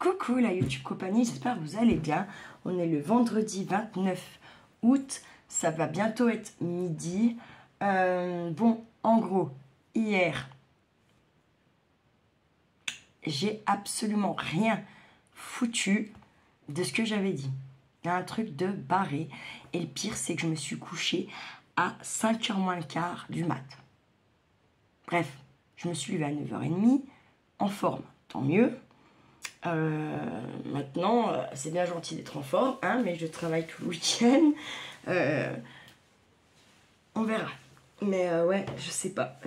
Coucou la YouTube compagnie, j'espère que vous allez bien. On est le vendredi 29 août, ça va bientôt être midi. Bon, en gros, hier, j'ai absolument rien foutu de ce que j'avais dit. Il y a un truc de barré. Et le pire, c'est que je me suis couchée à 5h moins le quart du mat. Bref, je me suis levée à 9h30, en forme, tant mieux. Maintenant, c'est bien gentil d'être en forme, hein, mais je travaille tout le week-end. On verra. Mais ouais, je sais pas.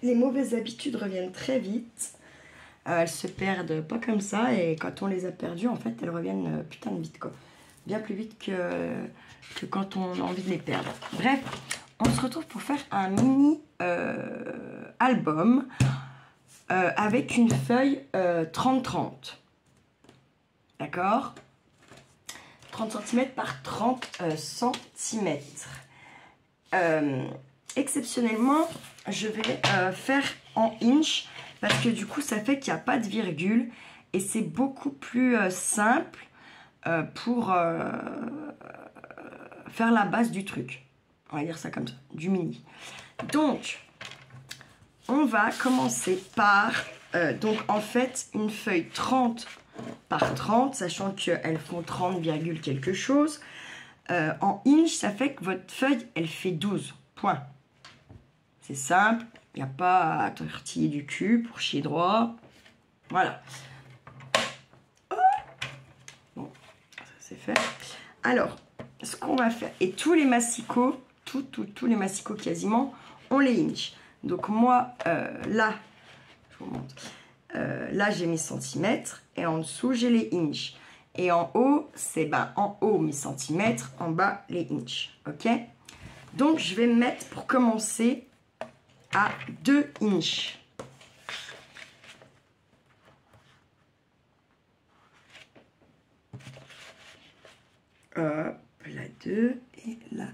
Les mauvaises habitudes reviennent très vite. Elles se perdent pas comme ça. Et quand on les a perdues, en fait, elles reviennent putain de vite, quoi. Bien plus vite que quand on a envie de les perdre. Bref, on se retrouve pour faire un mini album. Avec une feuille 30-30. D'accord, 30 cm par 30 cm. Exceptionnellement, je vais faire en inch parce que du coup, ça fait qu'il n'y a pas de virgule et c'est beaucoup plus simple pour faire la base du truc. On va dire ça comme ça, du mini. Donc, on va commencer par, donc en fait, une feuille 30 par 30, sachant qu'elles font 30, quelque chose. En inch, ça fait que votre feuille, elle fait 12 points. C'est simple, il n'y a pas à tortiller du cul pour chier droit. Voilà. Bon, ça c'est fait. Alors, ce qu'on va faire, et tous les massicots, tous les massicots quasiment, on les inch. Donc moi, là, je vous montre, là j'ai mes centimètres et en dessous j'ai les inches. Et en haut, c'est en haut mes centimètres, en bas les inches. Ok? Donc je vais me mettre pour commencer à 2 inches. Hop, la 2 et la 2.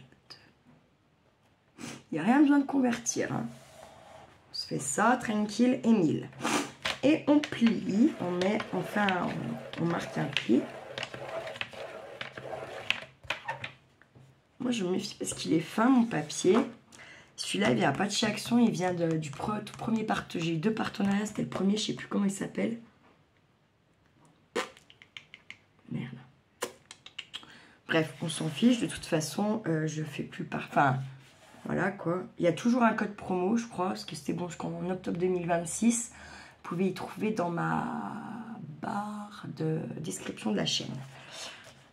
Il n'y a rien besoin de convertir, hein. On fait ça, tranquille, et 1000. Et on plie, on marque un pli. Moi, je me méfie parce qu'il est fin, mon papier. Celui-là, il vient pas de chez Action, il vient du tout premier partenariat. J'ai eu 2 partenariats, c'était le premier, je sais plus comment il s'appelle. Merde. Bref, on s'en fiche, de toute façon, je fais plus par... Enfin, voilà quoi. Il y a toujours un code promo, je crois, parce que c'était bon jusqu'en octobre 2026. Vous pouvez y trouver dans ma barre de description de la chaîne.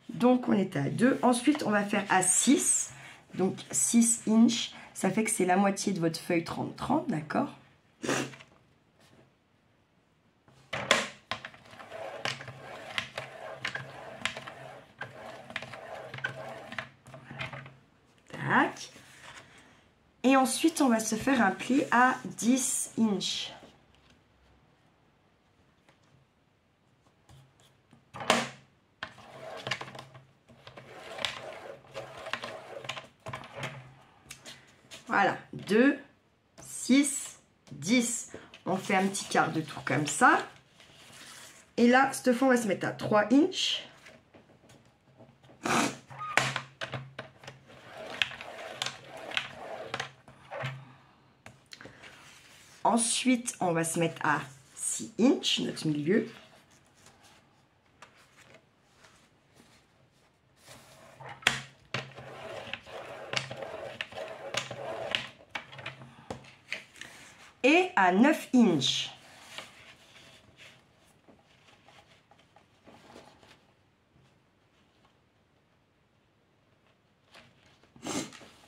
Donc, on est à 2. Ensuite, on va faire à 6. Donc, 6 inches. Ça fait que c'est la moitié de votre feuille 30-30, d'accord? Tac. Et ensuite, on va se faire un pli à 10 inches. Voilà, 2, 6, 10. On fait un petit quart de tour comme ça. Et là, cette fois, on va se mettre à 3 inches. Ensuite, on va se mettre à 6 inches, notre milieu. Et à 9 inches.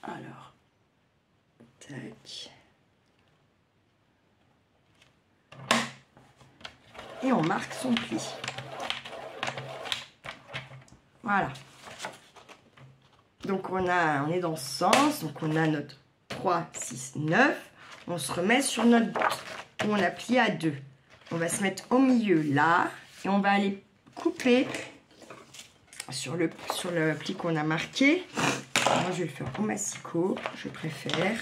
Alors, tac. Et on marque son pli. Voilà. Donc on est dans ce sens. Donc on a notre 3, 6, 9. On se remet sur notre bout où on a plié à 2. On va se mettre au milieu là. Et on va aller couper sur le pli qu'on a marqué. Moi je vais le faire au massicot. Je préfère.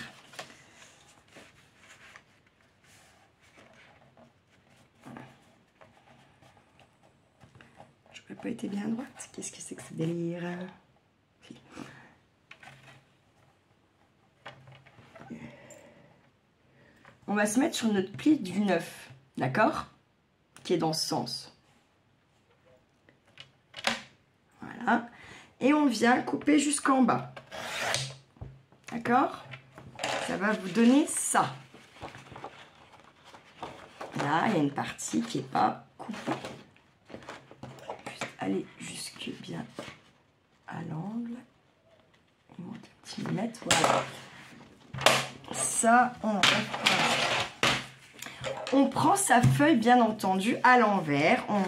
pas été bien à droite. Qu'est-ce que c'est que ce délire? Si. On va se mettre sur notre pli du 9, d'accord? Qui est dans ce sens. Voilà. Et on vient couper jusqu'en bas. D'accord? Ça va vous donner ça. Là, il y a une partie qui n'est pas coupée. Juste aller jusque bien à l'angle. Et monter un petit millimètre. Voilà. Ça, on enlève. On prend sa feuille, bien entendu, à l'envers. On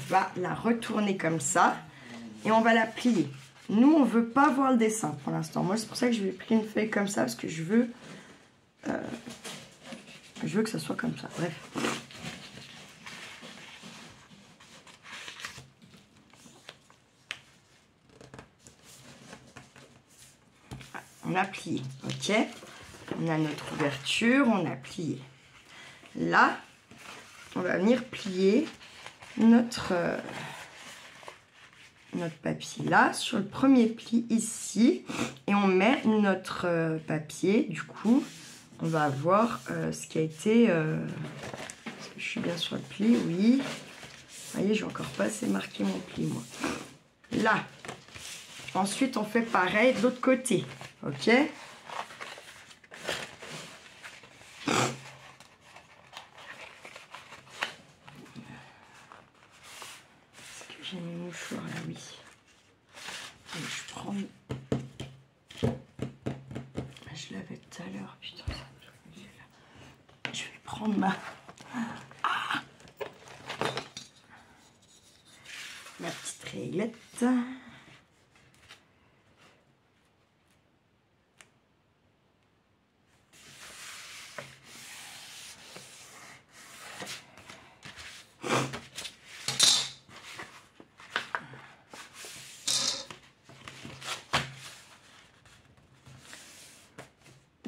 va la retourner comme ça. Et on va la plier. Nous, on ne veut pas voir le dessin pour l'instant. Moi, c'est pour ça que je vais plier une feuille comme ça. Parce que je veux que ça soit comme ça. Bref. On a plié. Ok. On a notre ouverture. On a plié. Là, on va venir plier notre papier là sur le premier pli ici et on met notre papier. Du coup, on va avoir ce qui a été. Est-ce que je suis bien sur le pli? Oui. Vous voyez, j'ai encore pas assez marqué mon pli moi. Là. Ensuite, on fait pareil de l'autre côté. Ok. J'ai mes mouchoirs là, oui. Et je prends. Je l'avais tout à l'heure, putain. Je vais prendre ma. Ma petite réglette.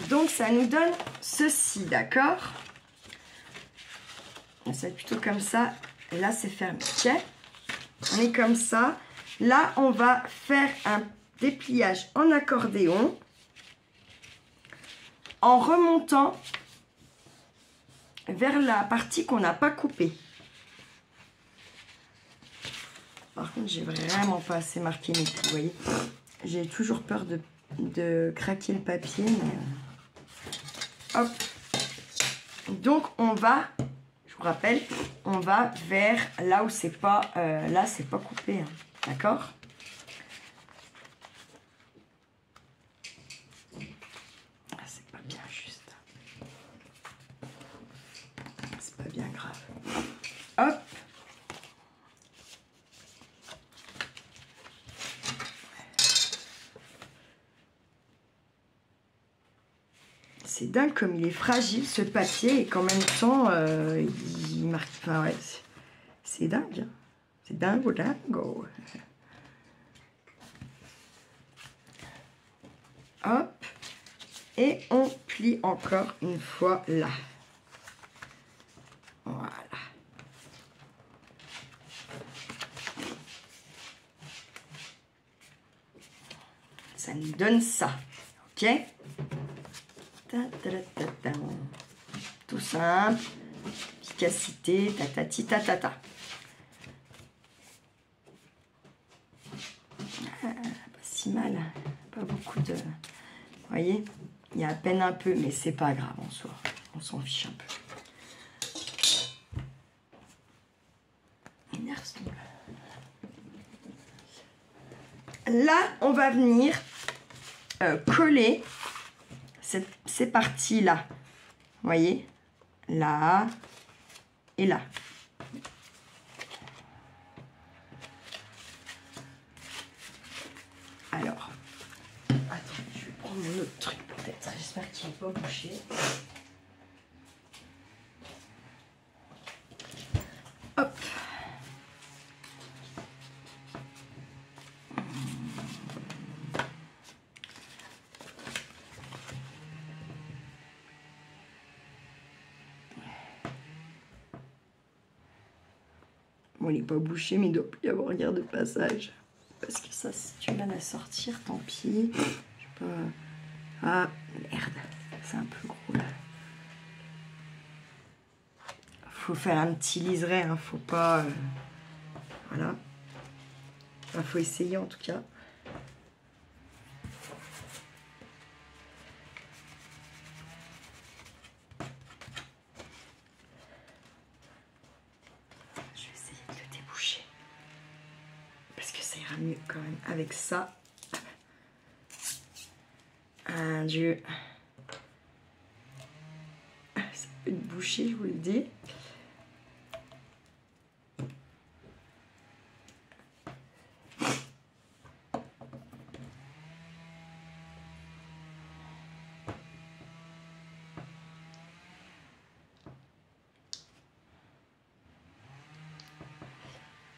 Donc, ça nous donne ceci, d'accord? Ça va être plutôt comme ça. Et là, c'est fermé. Ok? On est comme ça. Là, on va faire un dépliage en accordéon en remontant vers la partie qu'on n'a pas coupée. Par contre, j'ai vraiment pas assez marqué mes plis, vous voyez. J'ai toujours peur de craquer le papier, mais... Hop. Donc, on va, je vous rappelle, on va vers là où c'est pas, là, c'est pas coupé, hein, d'accord? Ah, c'est pas bien juste. C'est pas bien grave. Hop. C'est dingue comme il est fragile ce papier et qu'en même temps il marque. Enfin ouais, c'est dingue. Hein. C'est dingo dingo. Hop. Et on plie encore une fois là. Voilà. Ça nous donne ça. Ok? Tout simple, efficacité, tatati tatata. Pas si mal, pas beaucoup de... Vous voyez, il y a à peine un peu, mais c'est pas grave en soi, on s'en fiche un peu. Là, on va venir coller ces parties-là. Vous voyez, là et là. Alors, attends, je vais prendre mon autre truc peut-être. J'espère qu'il n'est pas bouché. Hop. Bon, il n'est pas bouché, mais il doit plus y avoir garde de passage. Parce que ça, si tu viens la sortir, tant pis. Je sais pas. Ah, merde. C'est un peu gros, là. Faut faire un petit liseré, hein. Faut pas... voilà. Enfin, faut essayer, en tout cas. Mieux quand même avec ça. Un Dieu. Ça peut être bouché, je vous le dis.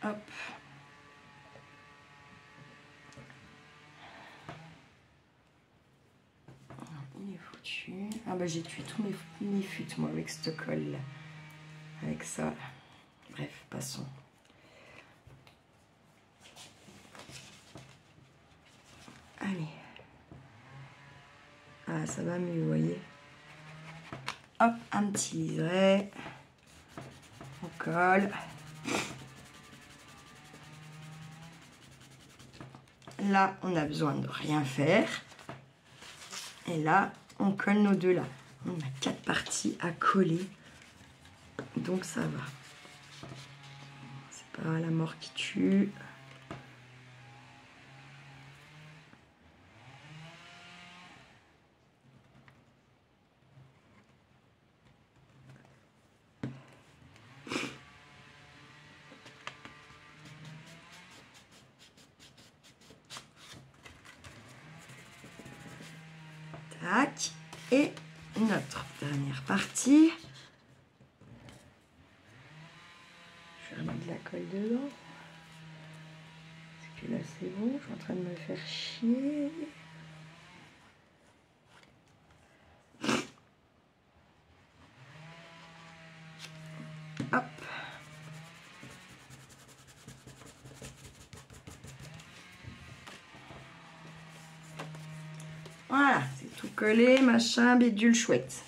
Hop. Il est foutu. Ah bah j'ai tué tous mes fuites moi avec ce colle là. Avec ça. Bref, passons. Allez. Ah ça va mieux, vous voyez. Hop, un petit liseré. On colle. Là, on a besoin de rien faire. Et là, on colle nos deux là. On a 4 parties à coller. Donc ça va. C'est pas la mort qui tue. Tac. Et notre dernière partie. Je vais remettre de la colle dedans. Parce que là c'est bon, je suis en train de me faire chier. Hop. Voilà, c'est tout collé, machin, bidule chouette.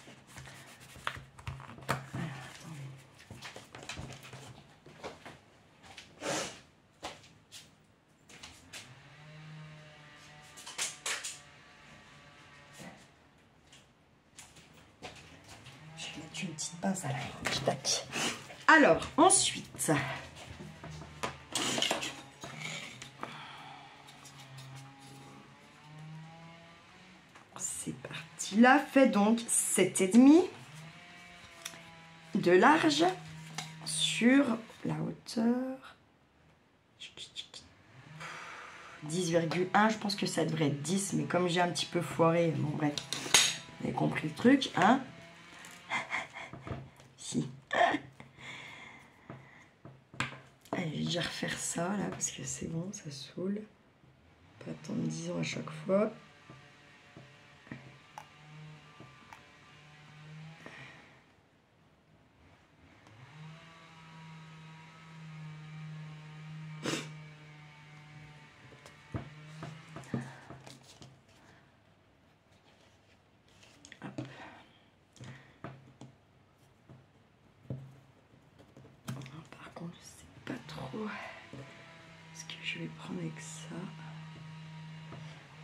Je vais mettre une petite pince à linge. Tac. Alors, ensuite, c'est parti. Là, fait donc 7,5 de large sur la hauteur 10,1. Je pense que ça devrait être 10, mais comme j'ai un petit peu foiré, bon bref, vous avez compris le truc, hein? Si. Allez, je vais déjà refaire ça là parce que c'est bon, ça saoule. Pas attendre 10 ans à chaque fois. Hop. Par contre, je sais pas trop ce que je vais prendre avec ça.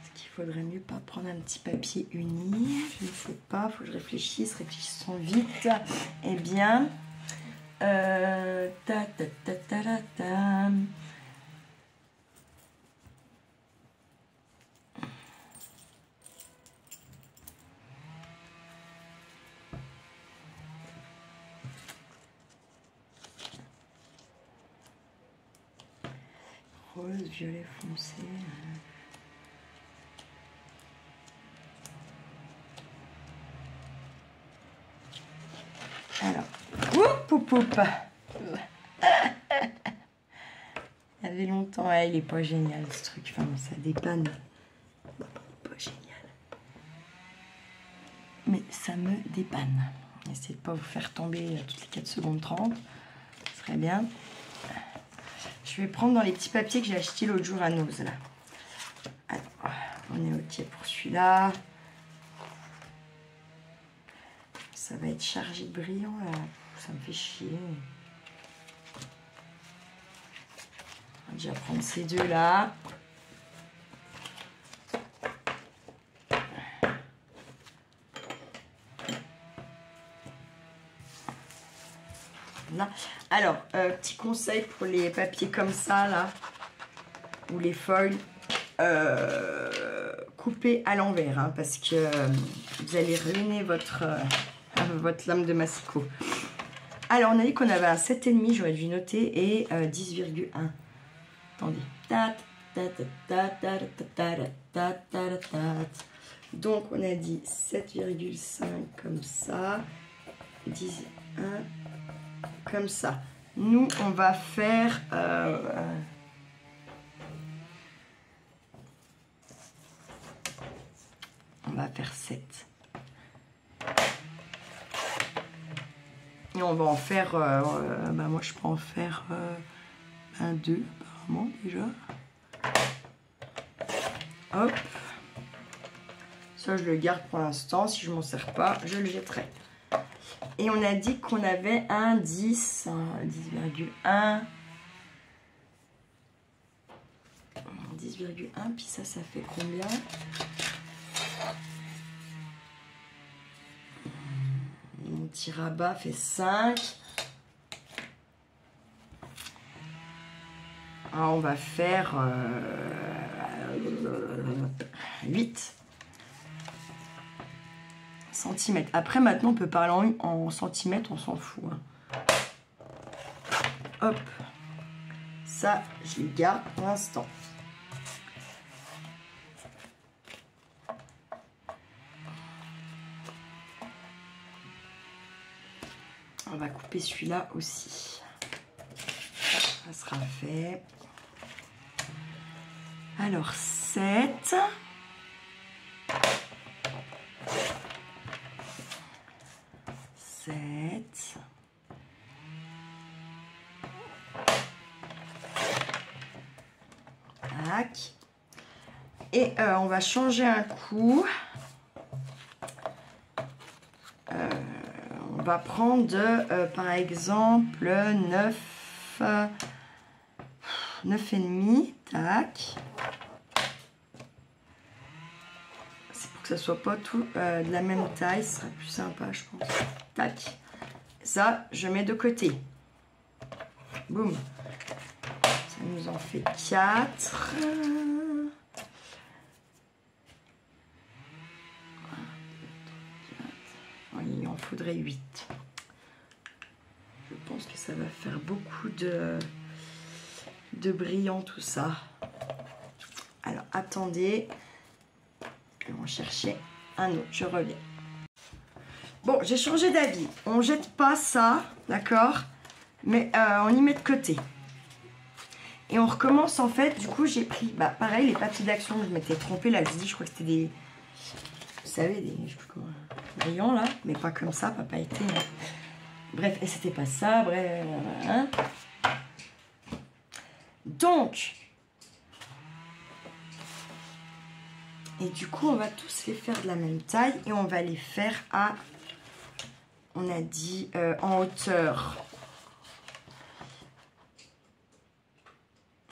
Est-ce qu'il faudrait mieux pas prendre un petit papier uni? Je ne sais pas, faut que je réfléchissons vite. Eh bien, ta. Rose, violet foncé. Alors, oup. Il y avait longtemps, ouais, il est pas génial ce truc, enfin ça dépanne. Pas génial. Mais ça me dépanne. Essayez de pas vous faire tomber toutes les 4 secondes 30. Ce serait bien. Je vais prendre dans les petits papiers que j'ai acheté l'autre jour à Nose, là. Alors, on est OK pour celui-là. Ça va être chargé de brillant, là. Ça me fait chier. On va déjà prendre ces deux-là. Là. Alors, petit conseil pour les papiers comme ça, là, ou les foils, coupez à l'envers, hein, parce que vous allez ruiner votre lame de massicot. Alors, on a dit qu'on avait un 7,5, j'aurais dû noter, et 10,1. Attendez. Donc, on a dit 7,5 comme ça, 10,1 comme ça. Nous, on va faire... on va faire 7. Et on va en faire... bah moi, je peux en faire un 2, apparemment, déjà. Hop. Ça, je le garde pour l'instant. Si je m'en sers pas, je le jetterai. Et on a dit qu'on avait un 10, 10,1. 10,1, puis ça fait combien? Mon petit rabat fait 5. Alors on va faire 8 centimètres. Après, maintenant, on peut parler en centimètres, on s'en fout. Hein. Hop. Ça, je les garde pour l'instant. On va couper celui-là aussi. Ça sera fait. Alors, 7. Tac. Et on va changer un coup. On va prendre par exemple 9,5. Tac. C'est pour que ça soit pas tout de la même taille. Ce sera plus sympa, je pense. Tac. Ça, je mets de côté. Boum. Ça nous en fait 4. Il en faudrait 8. Je pense que ça va faire beaucoup de brillant tout ça. Alors, attendez. Je vais en chercher un autre. Je reviens. Bon, j'ai changé d'avis. On jette pas ça, d'accord? Mais on y met de côté. Et on recommence en fait. Du coup, j'ai pris, bah, pareil, les papiers d'action. Je m'étais trompée là. Je dis, je crois que c'était des, vous savez, des, je sais plus comment, brillants là, mais pas comme ça. Papa était. Bref, et c'était pas ça. Bref, hein. Donc, et du coup, on va tous les faire de la même taille et on va les faire à, on a dit en hauteur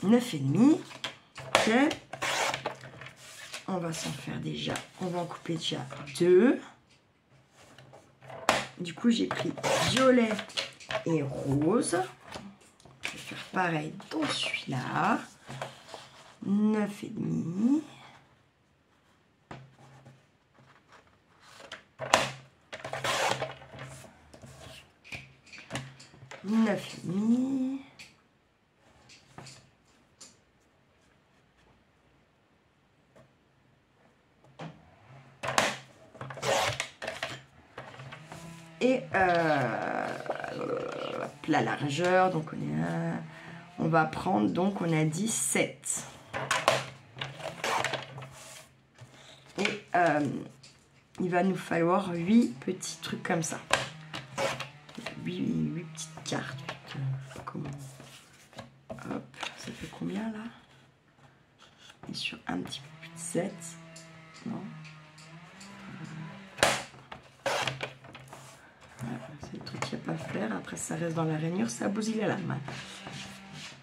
9,5. Ok. On va s'en faire déjà, on va en couper déjà 2. Du coup, j'ai pris violet et rose. Je vais faire pareil dans celui-là. 9,5. Et la largeur, donc on va prendre, donc on a dit 7. Et il va nous falloir 8 petits trucs comme ça. 8 petites cartes. Comment? Hop. combien là? Et sur un petit peu plus de 7. Non. Voilà, c'est le truc qu'il n'y a pas à faire. Après, ça reste dans la rainure, ça bousille la lame.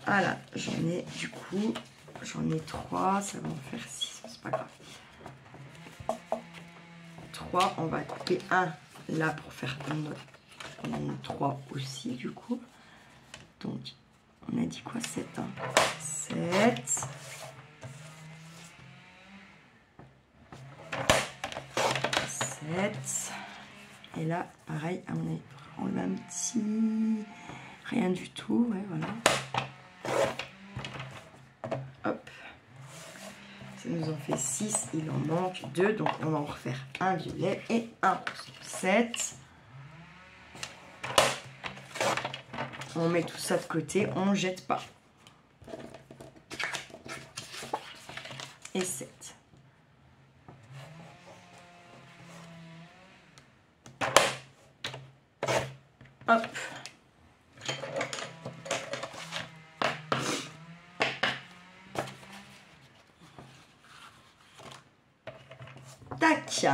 Voilà, j'en ai du coup, j'en ai 3, ça va en faire 6, c'est pas grave. 3, on va couper un là pour faire un 3 aussi du coup. Donc, on a dit quoi? 7, hein. 7. 7. Et là, pareil, on a un petit... Rien du tout, ouais, voilà. Hop. Ça nous en fait 6, il en manque 2. Donc, on va en refaire un violet et un 7. On met tout ça de côté, on ne jette pas. Et 7. Hop. Tac.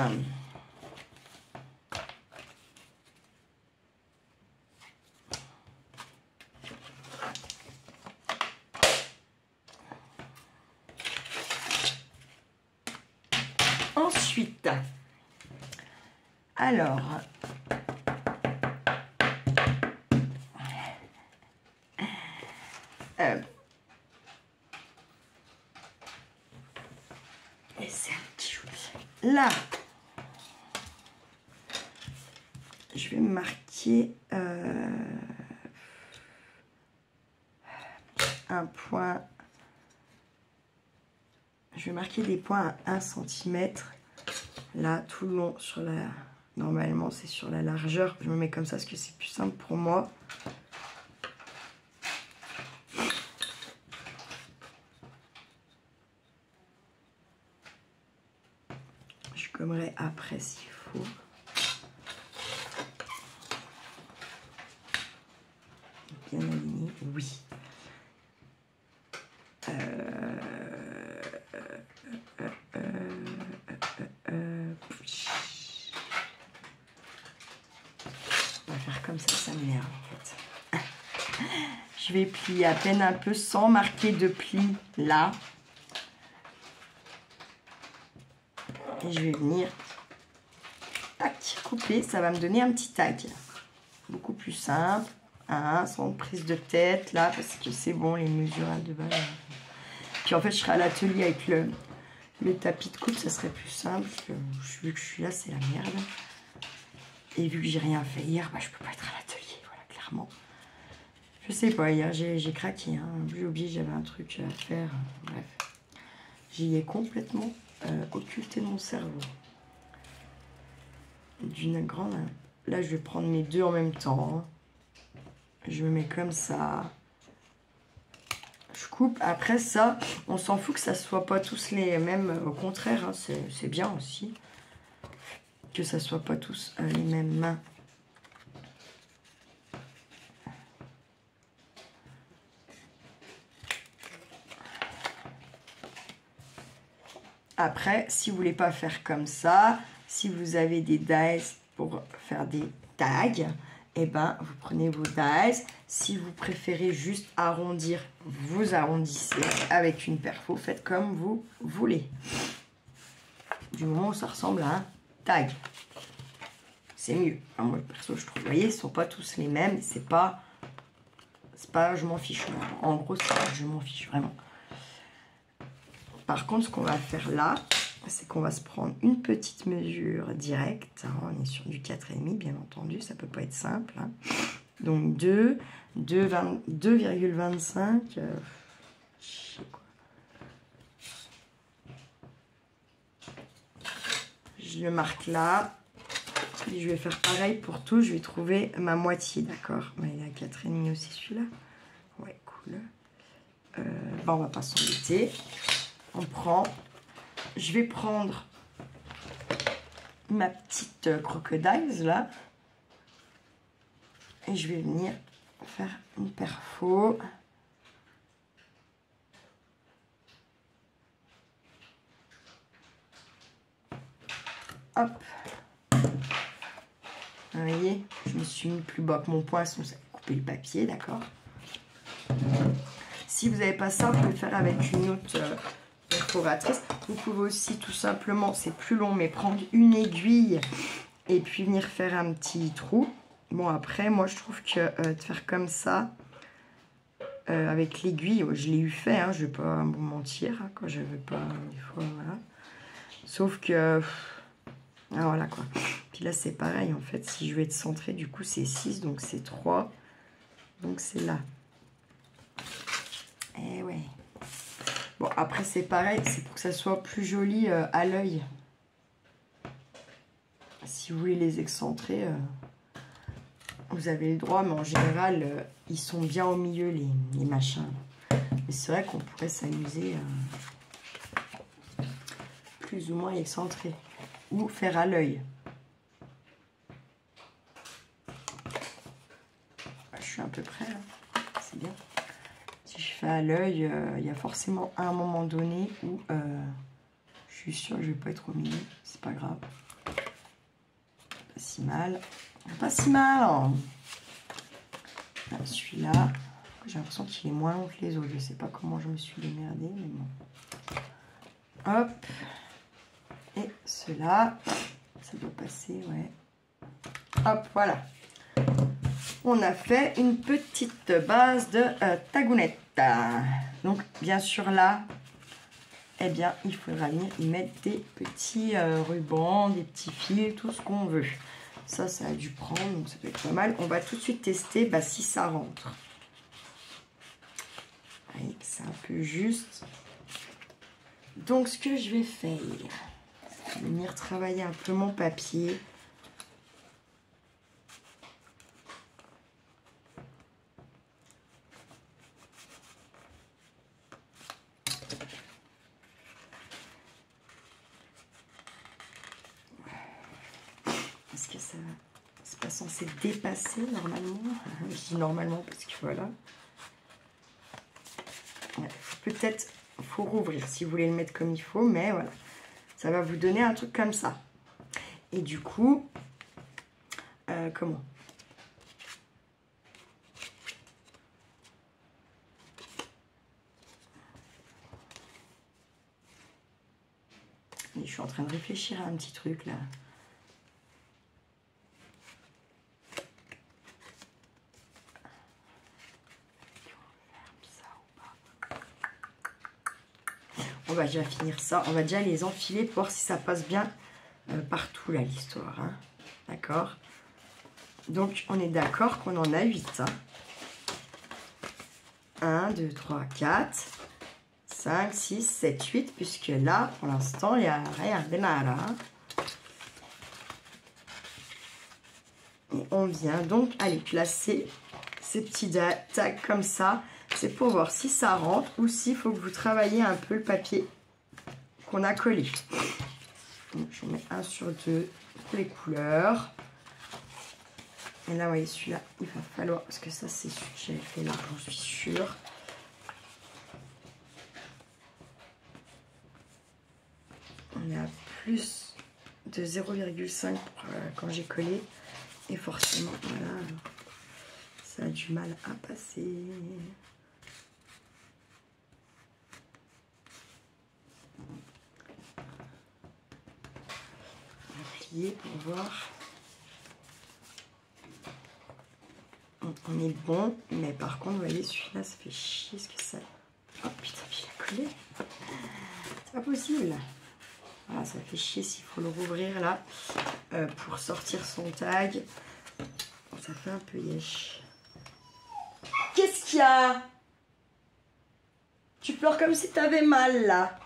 Ensuite, alors, là, je vais marquer un point. Je vais marquer des points à 1 cm. Là, tout le long sur la... Normalement, c'est sur la largeur. Je me mets comme ça parce que c'est plus simple pour moi. Je gommerai après s'il faut. Bien aligné, oui. On va faire comme ça m'énerve en fait. Je vais plier à peine un peu sans marquer de pli là. Et je vais venir tac, couper, ça va me donner un petit tag. Beaucoup plus simple, hein, sans prise de tête là, parce que c'est bon, les mesures de base. Puis en fait, je serai à l'atelier avec le tapis de coupe, ça serait plus simple. Vu que je suis là, c'est la merde. Et vu que j'ai rien fait hier, bah, je peux pas être à l'atelier, voilà, clairement. Je sais pas, hier j'ai craqué, hein. J'ai oublié, j'avais un truc à faire, bref. J'y ai complètement occulté mon cerveau. D'une grande... Là, je vais prendre mes deux en même temps. Je me mets comme ça. Je coupe. Après ça, on s'en fout que ça soit pas tous les mêmes. Au contraire, hein, c'est bien aussi. Que ça soit pas tous les mêmes mains. Après, si vous voulez pas faire comme ça, si vous avez des dies pour faire des tags, eh ben, vous prenez vos dies. Si vous préférez juste arrondir, vous arrondissez avec une perfo. Faites comme vous voulez. Du moment où ça ressemble à un tag. C'est mieux. Enfin, moi, perso, je trouve, vous voyez, ils ne sont pas tous les mêmes. C'est pas je m'en fiche. En gros, c'est je m'en fiche, vraiment. Par contre, ce qu'on va faire là, c'est qu'on va se prendre une petite mesure directe. On est sur du 4,5, bien entendu, ça peut pas être simple. Hein. Donc 2,25. Je sais quoi. Je le marque là. Et je vais faire pareil pour tout. Je vais trouver ma moitié, d'accord. Il est à 4,5 aussi celui-là. Ouais, cool. Bon, on va pas s'embêter. On prend, je vais prendre ma petite crocodile là et je vais venir faire une perfo hop. Vous voyez, je me suis mis plus bas que mon poinçon, ça va couper le papier, d'accord. Si vous n'avez pas ça, vous pouvez le faire avec une autre perforatrice. Vous pouvez aussi tout simplement, c'est plus long, mais prendre une aiguille et puis venir faire un petit trou. Bon, après, moi, je trouve que de faire comme ça, avec l'aiguille, je l'ai eu fait, hein, je ne vais pas vous mentir, hein, quand je ne veux pas, des fois, voilà. Sauf que, ah, voilà quoi. Puis là, c'est pareil, en fait, si je vais être centré, du coup, c'est 6, donc c'est 3, donc c'est là. Eh ouais. Bon, après, c'est pareil, c'est pour que ça soit plus joli à l'œil. Si vous voulez les excentrer, vous avez le droit, mais en général, ils sont bien au milieu, les machins. Mais c'est vrai qu'on pourrait s'amuser plus ou moins excentrer. Ou faire à l'œil. Je suis à peu près, là. C'est bien. Si je fais à l'œil, il y a forcément un moment donné où je suis sûre que je ne vais pas être au milieu. C'est pas grave. Pas si mal. Pas si mal. Hein. Celui-là, j'ai l'impression qu'il est moins long que les autres. Je ne sais pas comment je me suis démerdée, mais bon. Hop. Et cela, ça doit passer, ouais. Hop, voilà. On a fait une petite base de tagounette. Donc, bien sûr, là, eh bien, il faudra venir y mettre des petits rubans, des petits fils, tout ce qu'on veut. Ça a dû prendre, donc ça peut être pas mal. On va tout de suite tester si ça rentre. C'est un peu juste. Donc, ce que je vais faire, c'est venir travailler un peu mon papier. Est-ce que ça c'est pas censé dépasser normalement? Je dis normalement parce que voilà. Ouais, peut-être faut rouvrir si vous voulez le mettre comme il faut, mais voilà. Ça va vous donner un truc comme ça. Et du coup, comment? Et je suis en train de réfléchir à un petit truc là. On va déjà finir ça. On va déjà les enfiler pour voir si ça passe bien partout là l'histoire. Hein. D'accord? Donc on est d'accord qu'on en a 8. Hein. 1, 2, 3, 4, 5, 6, 7, 8. Puisque là, pour l'instant, il n'y a rien de nada. Hein. Et on vient donc aller placer ces petits tags comme ça. C'est pour voir si ça rentre ou s'il faut que vous travaillez un peu le papier qu'on a collé. Donc, je mets 1 sur 2 pour les couleurs. Et là, vous voyez, celui-là, il va falloir... Parce que ça, c'est celui que j'avais fait là, j'en suis sûre. On est à plus de 0,5 quand j'ai collé. Et forcément, voilà, ça a du mal à passer. On va plier pour voir. On est bon, mais par contre, vous voyez, celui-là, ça fait chier ce que ça... Oh putain, il a collé. C'est pas possible. Voilà, ça fait chier s'il faut le rouvrir là pour sortir son tag. Ça fait un peu yesh. Qu'est-ce qu'il y a? Tu pleures comme si t'avais mal là.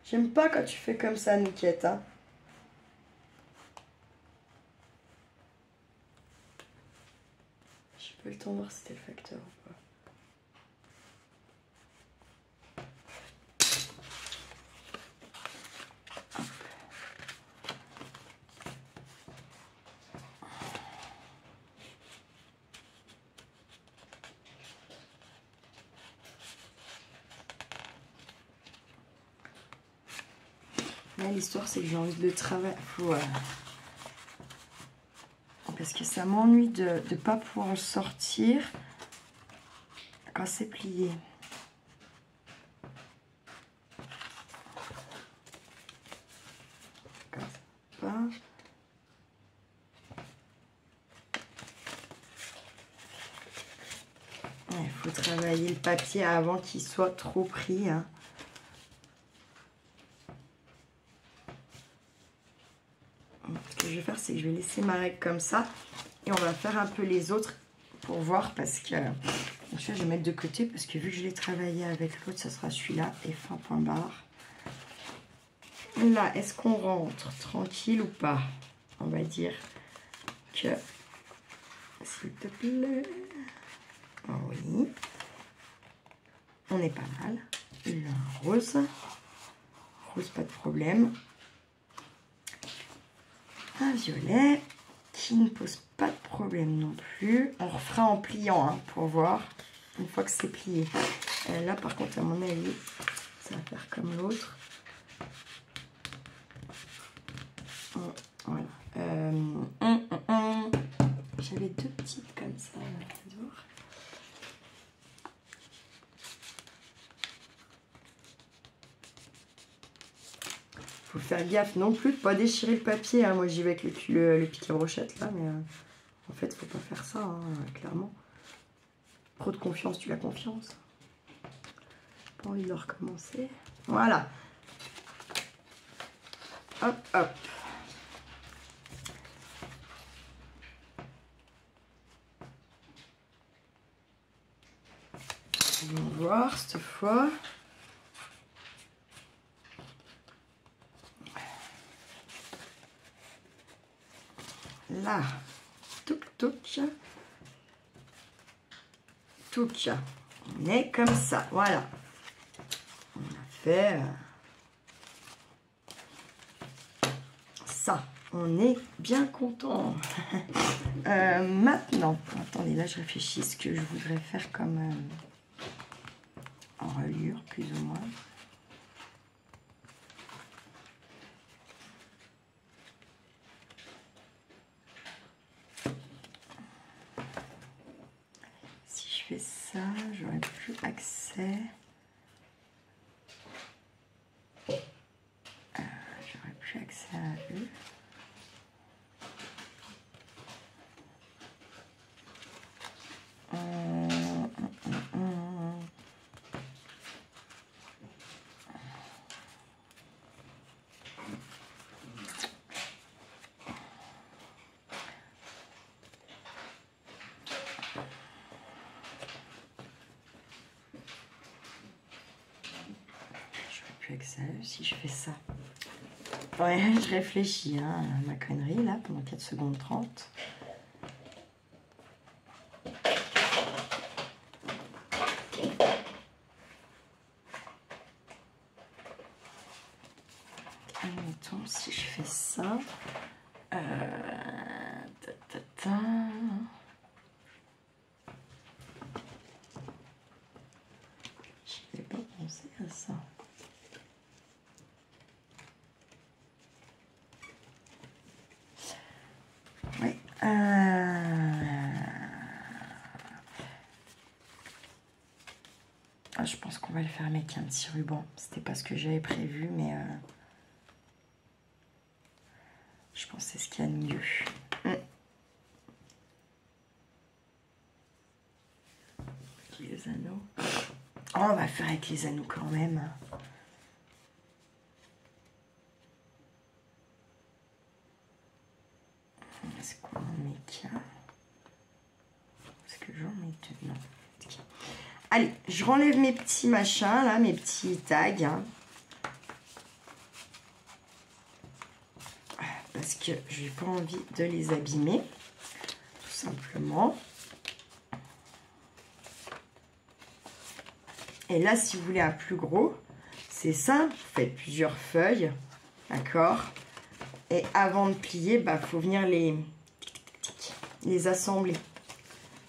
J'aime pas quand tu fais comme ça, Niquette. Hein. J'ai pas eu le temps de voir si c'était le facteur ou pas. Là, l'histoire, c'est que j'ai envie de le travailler. Parce que ça m'ennuie de ne pas pouvoir le sortir quand c'est plié. Comme ça. Il faut travailler le papier avant qu'il soit trop pris. Hein. Ce que je vais faire, c'est que je vais laisser ma règle comme ça. Et on va faire un peu les autres pour voir. Parce que je vais mettre de côté. Parce que vu que je l'ai travaillé avec l'autre, ça sera celui-là. Et fin point barre. Là, est-ce qu'on rentre tranquille ou pas? On va dire que... S'il te plaît... Oui. On est pas mal. Il a un rose. Rose, pas de problème. Un violet qui ne pose pas de problème non plus. On refera en pliant hein, pour voir une fois que c'est plié. Là, par contre, à mon avis, ça va faire comme l'autre. Voilà. J'avais deux petites comme ça. Faut faire gaffe non plus de pas déchirer le papier. Hein. Moi, j'y vais avec le pic à brochette là, mais en fait, faut pas faire ça, hein, clairement. Trop de confiance, tu as confiance. Pas envie de le recommencer. Voilà. Hop, hop. On va voir cette fois. Là, touc touc, touc. On est comme ça, voilà. On a fait ça. On est bien content. Maintenant, attendez, là je réfléchis ce que je voudrais faire comme en reliure, plus ou moins. Ça, j'aurais plus accès. J'aurais plus accès à eux. Avec ça, si je fais ça. Ouais, je réfléchis hein, à ma connerie là pendant 4 secondes 30. Admettons si je fais ça. Je n'ai pas pensé à ça. Oui. Je pense qu'on va le faire avec un petit ruban. C'était pas ce que j'avais prévu, mais je pense que c'est ce qu'il y a de mieux. Les anneaux. Oh, on va faire avec les anneaux quand même. Est-ce qu'on en met qu'un? Est-ce que j'en mets deux? Non. Allez, je renlève mes petits machins, là, mes petits tags. Hein, parce que je n'ai pas envie de les abîmer, tout simplement. Et là, si vous voulez un plus gros, c'est simple, vous faites plusieurs feuilles, d'accord? Et avant de plier, bah, faut venir les assembler,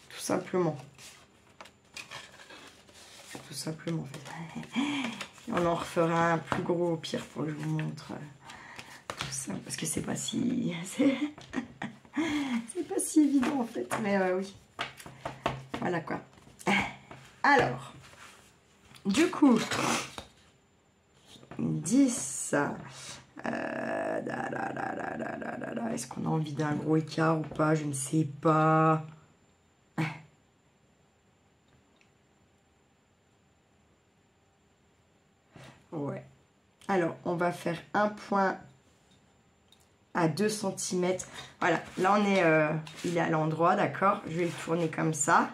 tout simplement. Tout simplement. On en refera un plus gros au pire pour que je vous montre. pince, parce que c'est pas si... c'est pas si évident en fait, mais oui. Voilà quoi. Alors, du coup, 10. Est-ce qu'on a envie d'un gros écart ou pas? Je ne sais pas. Ouais. Alors, on va faire un point à 2 cm. Voilà, là on est, il est à l'endroit, d'accord? Je vais le tourner comme ça.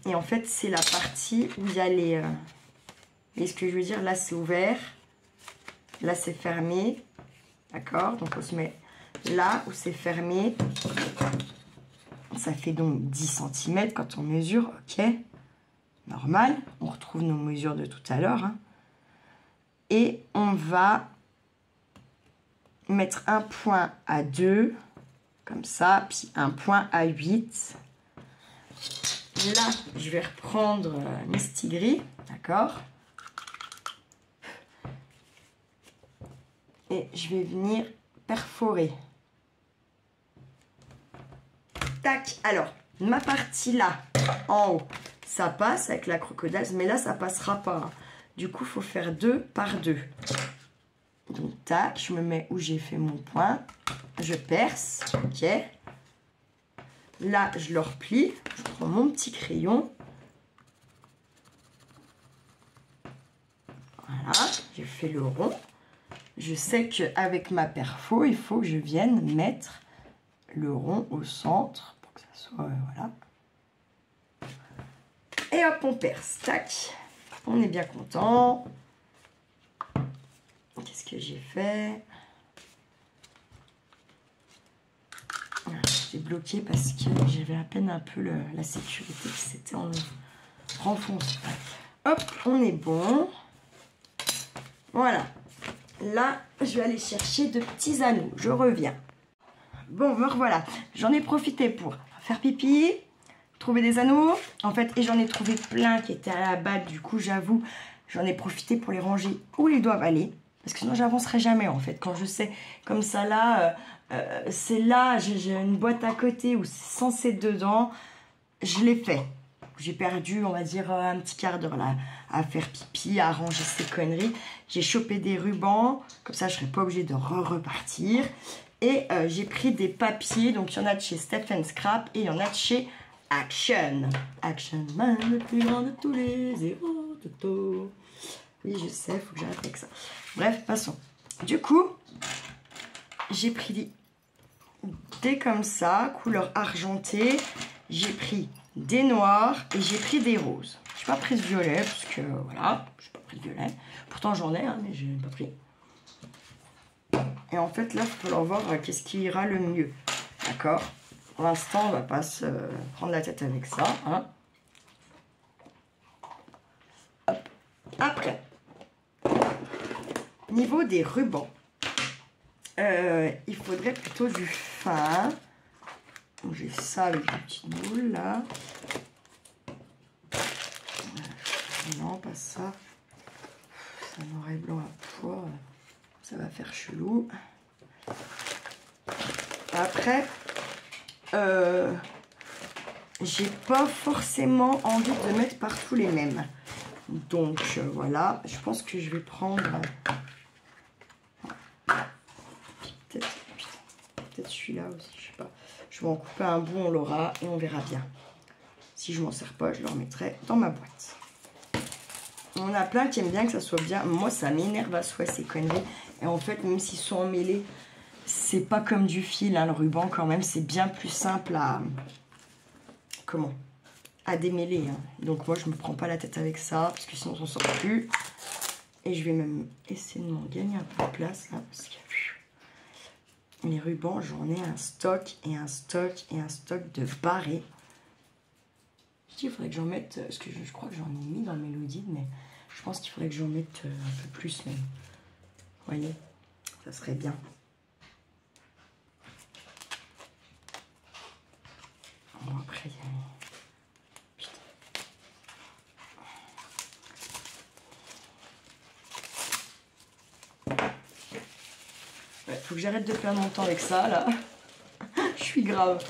Et en fait, c'est la partie où il y a les... et ce que je veux dire, là c'est ouvert. Là c'est fermé. D'accord? Donc on se met là où c'est fermé. Ça fait donc 10 cm quand on mesure, ok? Normal. On retrouve nos mesures de tout à l'heure. Hein. Et on va mettre un point à 2, comme ça, puis un point à 8. Là, je vais reprendre Mistigris, d'accord? Et je vais venir perforer. Tac, alors, ma partie là, en haut, ça passe avec la crocodile, mais là, ça passera pas. Hein. Du coup, il faut faire 2 par 2. Donc, tac, je me mets où j'ai fait mon point. Je perce, ok. Là, je le replie. Je prends mon petit crayon. Voilà, j'ai fait le rond. Je sais qu'avec ma perfo, il faut que je vienne mettre le rond au centre pour que ça soit, voilà. Et hop, on perce, tac. On est bien content. Qu'est-ce que j'ai fait? J'étais bloquée parce que j'avais à peine un peu la sécurité qui s'était renfoncée. Hop, on est bon. Voilà. Là, je vais aller chercher de petits anneaux. Je reviens. Bon, me revoilà. J'en ai profité pour faire pipi, trouver des anneaux. En fait, et j'en ai trouvé plein qui étaient à la balle. Du coup, j'avoue, j'en ai profité pour les ranger où ils doivent aller. Parce que sinon, j'avancerai jamais, en fait. Quand je sais, comme ça, là, c'est là, j'ai une boîte à côté où c'est censé être dedans. Je l'ai fait. J'ai perdu, on va dire, un petit quart d'heure là à faire pipi, à ranger ces conneries. J'ai chopé des rubans, comme ça je ne serai pas obligée de repartir. Et j'ai pris des papiers, donc il y en a de chez Stephen Scrap et il y en a de chez Action. Action Man, le plus grand de tous les héros, Toto. Oui, je sais, il faut que j'arrête avec ça. Bref, passons. Du coup, j'ai pris des comme ça, couleur argentée. J'ai pris des noirs et j'ai pris des roses. Je n'ai pas pris de violet parce que voilà, je n'ai pas pris de violet. Pourtant j'en ai, hein, mais je n'ai pas pris. Et en fait là, il va falloir voir qu'est-ce qui ira le mieux. D'accord? Pour l'instant, on ne va pas se prendre la tête avec ça. Hein. Hop. Après, niveau des rubans, il faudrait plutôt du fin. J'ai ça avec des petites boules là. Non, pas ça. C'est un noir et blanc à poids. Ça va faire chelou. Après, j'ai pas forcément envie de mettre partout les mêmes. Donc voilà, je pense que je vais prendre. Peut-être celui-là aussi, je sais pas. Je vais en couper un bout, on l'aura et on verra bien. Si je m'en sers pas, je le remettrai dans ma boîte. On a plein qui aiment bien que ça soit bien. Moi, ça m'énerve à souhait ces conneries. Et en fait, même s'ils sont emmêlés, c'est pas comme du fil, hein, le ruban quand même. C'est bien plus simple à... Comment? À démêler. Hein. Donc moi, je me prends pas la tête avec ça, parce que sinon, on s'en sort plus. Et je vais même essayer de m'en gagner un peu de place, là, parce que... Les rubans, j'en ai un stock et un stock et un stock de barrés. Il faudrait que j'en mette, parce que je crois que j'en ai mis dans le Mélodie, mais je pense qu'il faudrait que j'en mette un peu plus même. Vous voyez, ça serait bien. Bon, après, il y a... Ouais, faut que j'arrête de perdre mon temps avec ça, là. Je suis grave.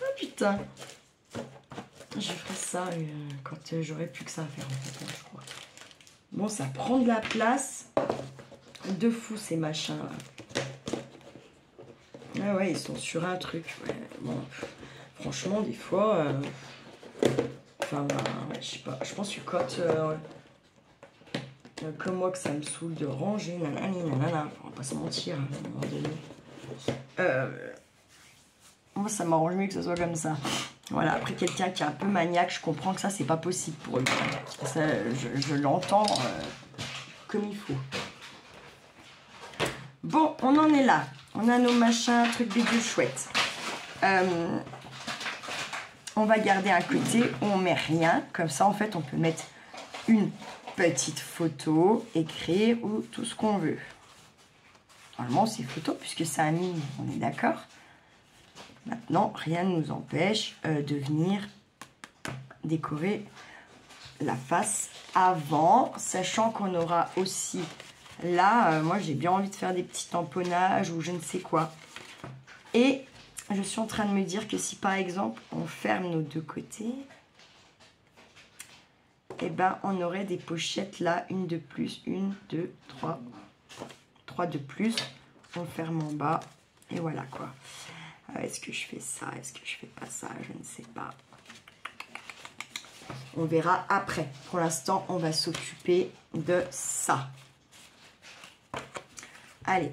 Ah, putain. Je ferai ça quand j'aurai plus que ça à faire, en fait, je crois. Bon, ça prend de la place. De fou, ces machins-là. Ah ouais, ils sont sur un truc. Ouais. Bon, franchement, des fois... Enfin, ouais, je sais pas. Je pense que quand... comme moi, que ça me saoule de ranger, nanani, nanana. On va pas se mentir, hein, à un moment donné. Moi, ça m'arrange mieux que ce soit comme ça. Voilà, après, quelqu'un qui est un peu maniaque, je comprends que ça, c'est pas possible pour lui. Ça, je l'entends comme il faut. Bon, on en est là. On a nos machins, trucs bidule chouettes. On va garder un côté où on met rien. Comme ça, en fait, on peut mettre une petite photo, écrire ou tout ce qu'on veut. Normalement, c'est photo puisque c'est un mini, on est d'accord? Maintenant, rien ne nous empêche de venir décorer la face avant, sachant qu'on aura aussi là, moi j'ai bien envie de faire des petits tamponnages ou je ne sais quoi. Et je suis en train de me dire que si par exemple on ferme nos deux côtés, et ben on aurait des pochettes là, une de plus, une, deux, trois de plus. On ferme en bas et voilà quoi. Est-ce que je fais ça? Est-ce que je fais pas ça? Je ne sais pas. On verra après. Pour l'instant, on va s'occuper de ça. Allez,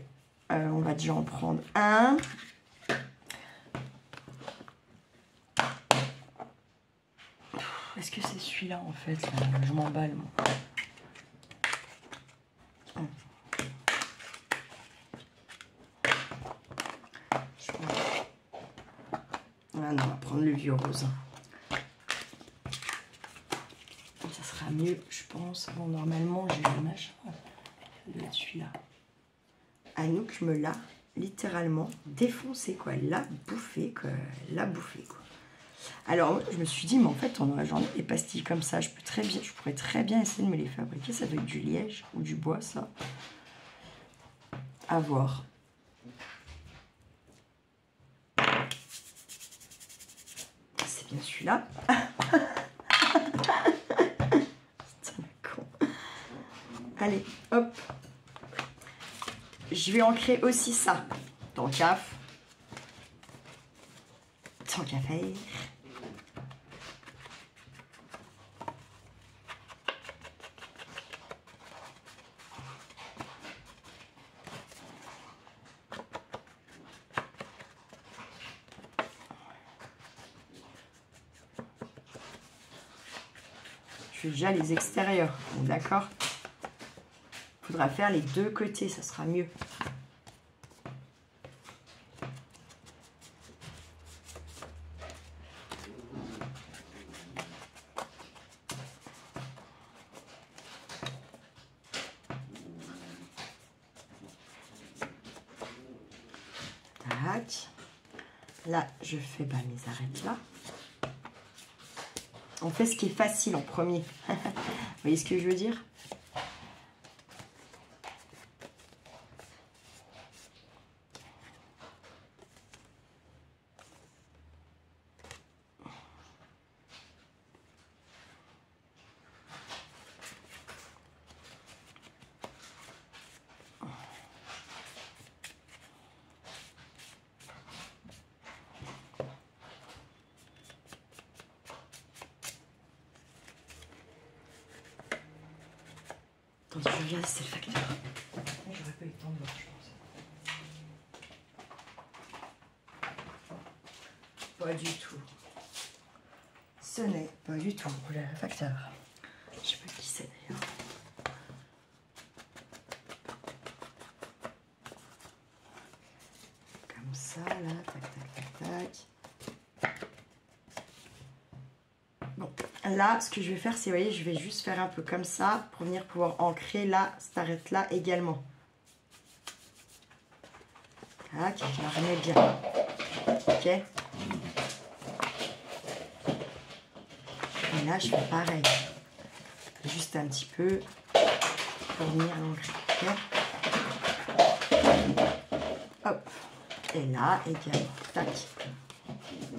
on va déjà en prendre un. Est-ce que c'est celui-là en fait? Je m'emballe moi. Ah non, on va prendre le vieux rose. Ça sera mieux, je pense. Bon, normalement, j'ai le machin. Celui-là. Anouk me l'a littéralement défoncé, quoi. Elle l'a bouffé, quoi. Elle l'a bouffé, quoi. Alors, je me suis dit, mais en fait, j'en ai des pastilles comme ça. Je pourrais très bien essayer de me les fabriquer. Ça doit être du liège ou du bois, ça. À voir. C'est bien celui-là. Allez, hop. Je vais en créer aussi ça. Tant qu'à faire. Je fais déjà les extérieurs, d'accord? Il faudra faire les deux côtés, ça sera mieux. Tac. Là, je fais mes arêtes là. On fait ce qui est facile en premier. Vous voyez ce que je veux dire? Attendez, je regarde si c'est le facteur. J'aurais pas eu le temps de voir, je pense. Pas du tout. Ce n'est pas du tout le facteur. Je sais pas qui c'est d'ailleurs. Comme ça, là, tac, tac, tac, tac. Bon, là, ce que je vais faire, c'est, vous voyez, je vais juste faire un peu comme ça pour venir pouvoir ancrer là, cette arête-là également. Tac, je la remets bien. Ok. Et là, je fais pareil. Juste un petit peu pour venir l'ancrer. Okay. Hop. Et là, également. Tac.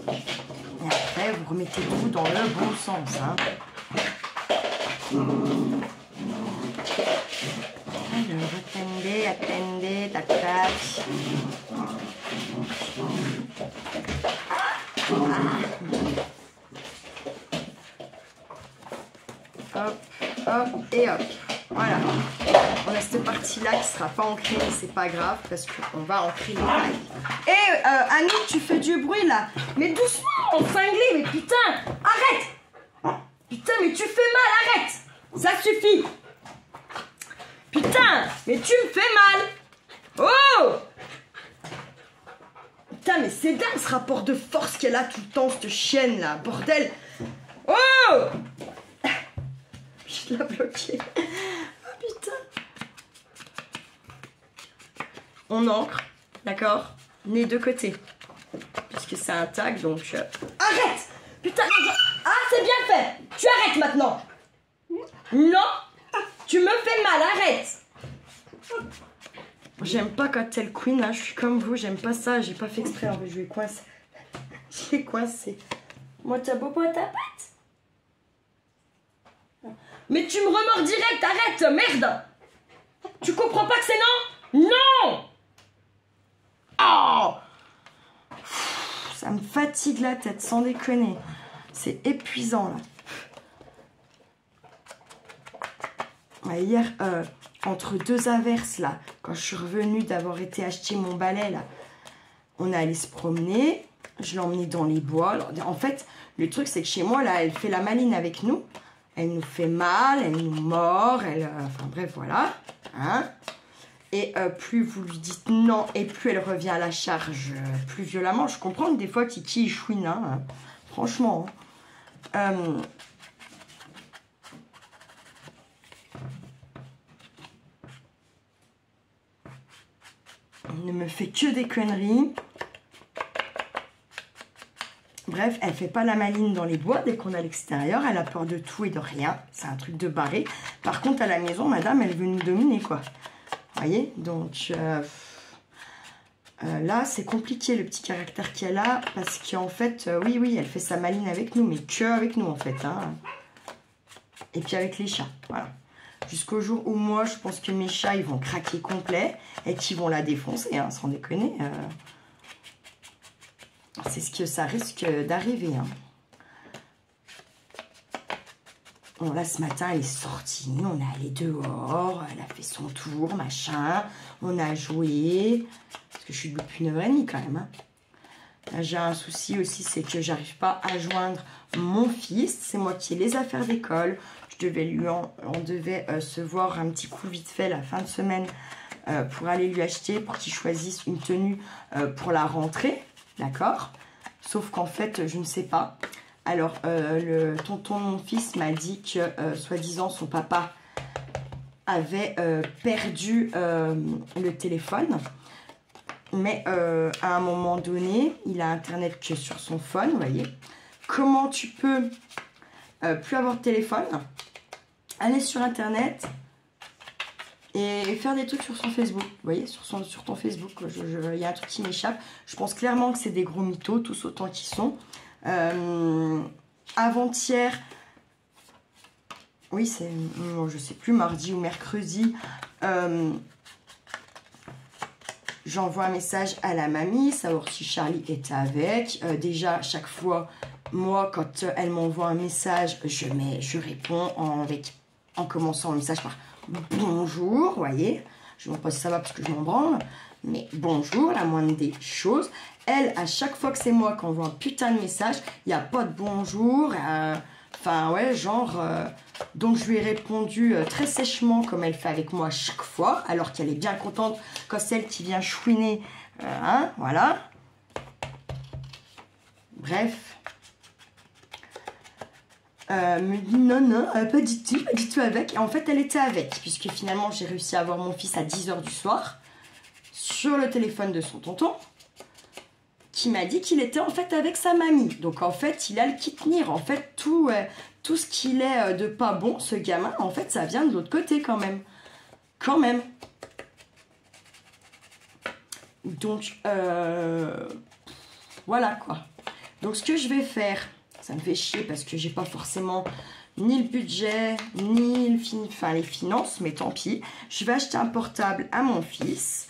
Et après, vous remettez tout dans le bon sens. Hein. Alors, attendez, tac, tac. Hop, hop et hop. Voilà. On a cette partie-là qui ne sera pas ancrée, mais c'est pas grave parce qu'on va ancrer les tailles. Et Annie, tu fais du bruit là. Mais doucement, cinglé, mais putain, arrête. Putain, mais tu fais mal, arrête. Ça suffit. Putain, mais tu me fais mal. Oh. Putain, mais c'est dingue ce rapport de force qu'elle a tout le temps, cette chienne là, bordel. Oh. Je l'ai bloqué. Oh putain. On ancre, d'accord, les deux côtés. Puisque c'est un tag, donc... Arrête. Putain, ah, c'est bien fait. Tu arrêtes maintenant. Non, tu me fais mal, arrête. J'aime pas quand t'es le queen, là, je suis comme vous, j'aime pas ça, j'ai pas fait exprès, en fait, je vais coincer. Je l'ai coincé. Moi, t'as beau pas ta patte. Mais tu me remords direct, arrête, merde. Tu comprends pas que c'est non? Non. Oh, ça me fatigue la tête, sans déconner. C'est épuisant, là. Ouais, hier, entre deux averses, là, quand je suis revenue d'avoir été acheter mon balai, là, on est allé se promener. Je l'ai emmené dans les bois. Alors, en fait, le truc, c'est que chez moi, là, elle fait la maline avec nous. Elle nous fait mal, elle nous mord, enfin bref, voilà. Hein? Et plus vous lui dites non, et plus elle revient à la charge plus violemment. Je comprends que des fois, Kiki, il chouine, hein, franchement. Elle ne me fait que des conneries. Bref, elle fait pas la maline dans les bois dès qu'on est à l'extérieur. Elle a peur de tout et de rien. C'est un truc de barré. Par contre, à la maison, madame, elle veut nous dominer, quoi. Vous voyez? Donc, là, c'est compliqué, le petit caractère qu'elle a. Parce qu'en fait, oui, elle fait sa maline avec nous. Mais que avec nous, en fait. Hein. Et puis avec les chats. Voilà. Jusqu'au jour où moi, je pense que mes chats, ils vont craquer complet. Et qu'ils vont la défoncer, hein, sans déconner. C'est ce que ça risque d'arriver. Hein. Bon, là, ce matin, elle est sortie. On est allé dehors. Elle a fait son tour, machin. On a joué. Parce que je suis debout depuis 9h30 quand même. Hein. Là, j'ai un souci aussi, c'est que j'arrive pas à joindre mon fils. C'est moi qui ai les affaires d'école. On devait se voir un petit coup vite fait la fin de semaine pour aller lui acheter, pour qu'il choisisse une tenue pour la rentrée. D'accord? Sauf qu'en fait, je ne sais pas. Alors, le tonton de mon fils m'a dit que, soi-disant, son papa avait perdu le téléphone. Mais à un moment donné, il a Internet que sur son phone, vous voyez. Comment tu peux plus avoir de téléphone, aller sur Internet et faire des trucs sur son Facebook, vous voyez, sur ton Facebook, il y a un truc qui m'échappe. Je pense clairement que c'est des gros mythos, tous autant qu'ils sont. Avant-hier, oui, c'est, je sais plus, mardi ou mercredi, j'envoie un message à la mamie, savoir si Charlie était avec. Déjà, chaque fois, moi, quand elle m'envoie un message, je réponds en commençant le message par bonjour, vous voyez. Je ne sais pas si ça va parce que je m'en branle, mais bonjour, la moindre des choses. Elle, à chaque fois que c'est moi qui envoie un putain de message, il n'y a pas de bonjour. Enfin, ouais, genre... donc, je lui ai répondu très sèchement, comme elle fait avec moi chaque fois, alors qu'elle est bien contente quand c'est elle qui vient chouiner. Hein, voilà. Bref. Me dit non, pas du tout avec. Et en fait, elle était avec, puisque finalement, j'ai réussi à avoir mon fils à 10h du soir sur le téléphone de son tonton, qui m'a dit qu'il était en fait avec sa mamie. Donc, en fait, il a le kit tenir. En fait, tout ce qu'il est de pas bon, ce gamin, en fait, ça vient de l'autre côté quand même. Quand même. Donc, voilà quoi. Donc, ce que je vais faire, ça me fait chier parce que j'ai pas forcément ni le budget, ni les finances, mais tant pis. Je vais acheter un portable à mon fils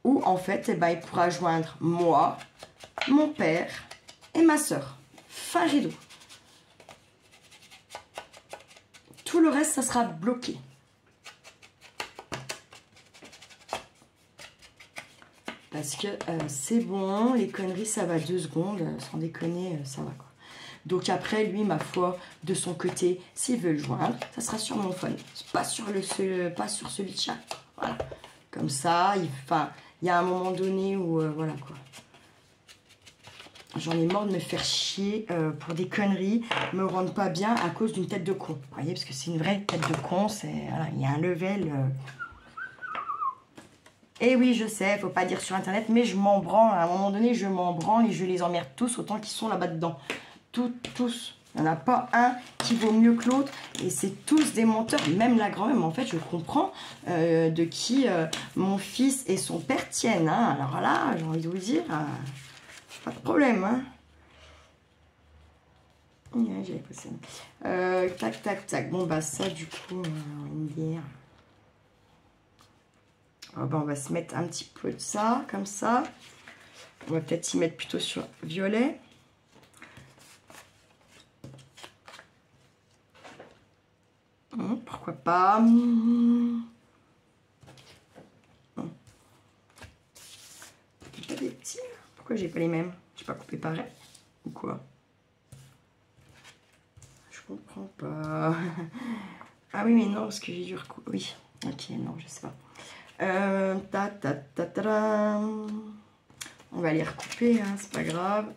où, en fait, eh ben, il pourra joindre moi, mon père et ma soeur. Fin rideau. Tout le reste, ça sera bloqué. Parce que c'est bon, les conneries, ça va 2 secondes. Sans déconner, ça va quoi. Donc après, lui, ma foi, de son côté, s'il veut le joindre, ça sera sur mon phone. Pas sur celui de chat. Voilà. Comme ça, il y a un moment donné où, voilà quoi. J'en ai marre de me faire chier pour des conneries, me rendre pas bien à cause d'une tête de con. Vous voyez, parce que c'est une vraie tête de con, voilà, il y a un level... Et oui, je sais, faut pas dire sur internet, mais je m'en branle. À un moment donné, je m'en branle et je les emmerde tous autant qu'ils sont là-bas dedans. Tous. Il n'y en a pas un qui vaut mieux que l'autre. Et c'est tous des menteurs. Même la grand-mère, en fait, je comprends de qui mon fils et son père tiennent. Hein. Alors là, j'ai envie de vous dire, pas de problème. Hein. J'avais passé. Tac. Bon, bah ça, du coup, on va me dire... Oh ben, on va se mettre un petit peu de ça, comme ça. On va peut-être y mettre plutôt sur violet. Pourquoi pas. Pas des petits. Pourquoi j'ai pas les mêmes? J'ai pas coupé pareil. Ou quoi? Je comprends pas. Ah oui, mais non, parce que j'ai dû recouper. Oui, ok, non, je sais pas. On va les recouper, hein, c'est pas grave.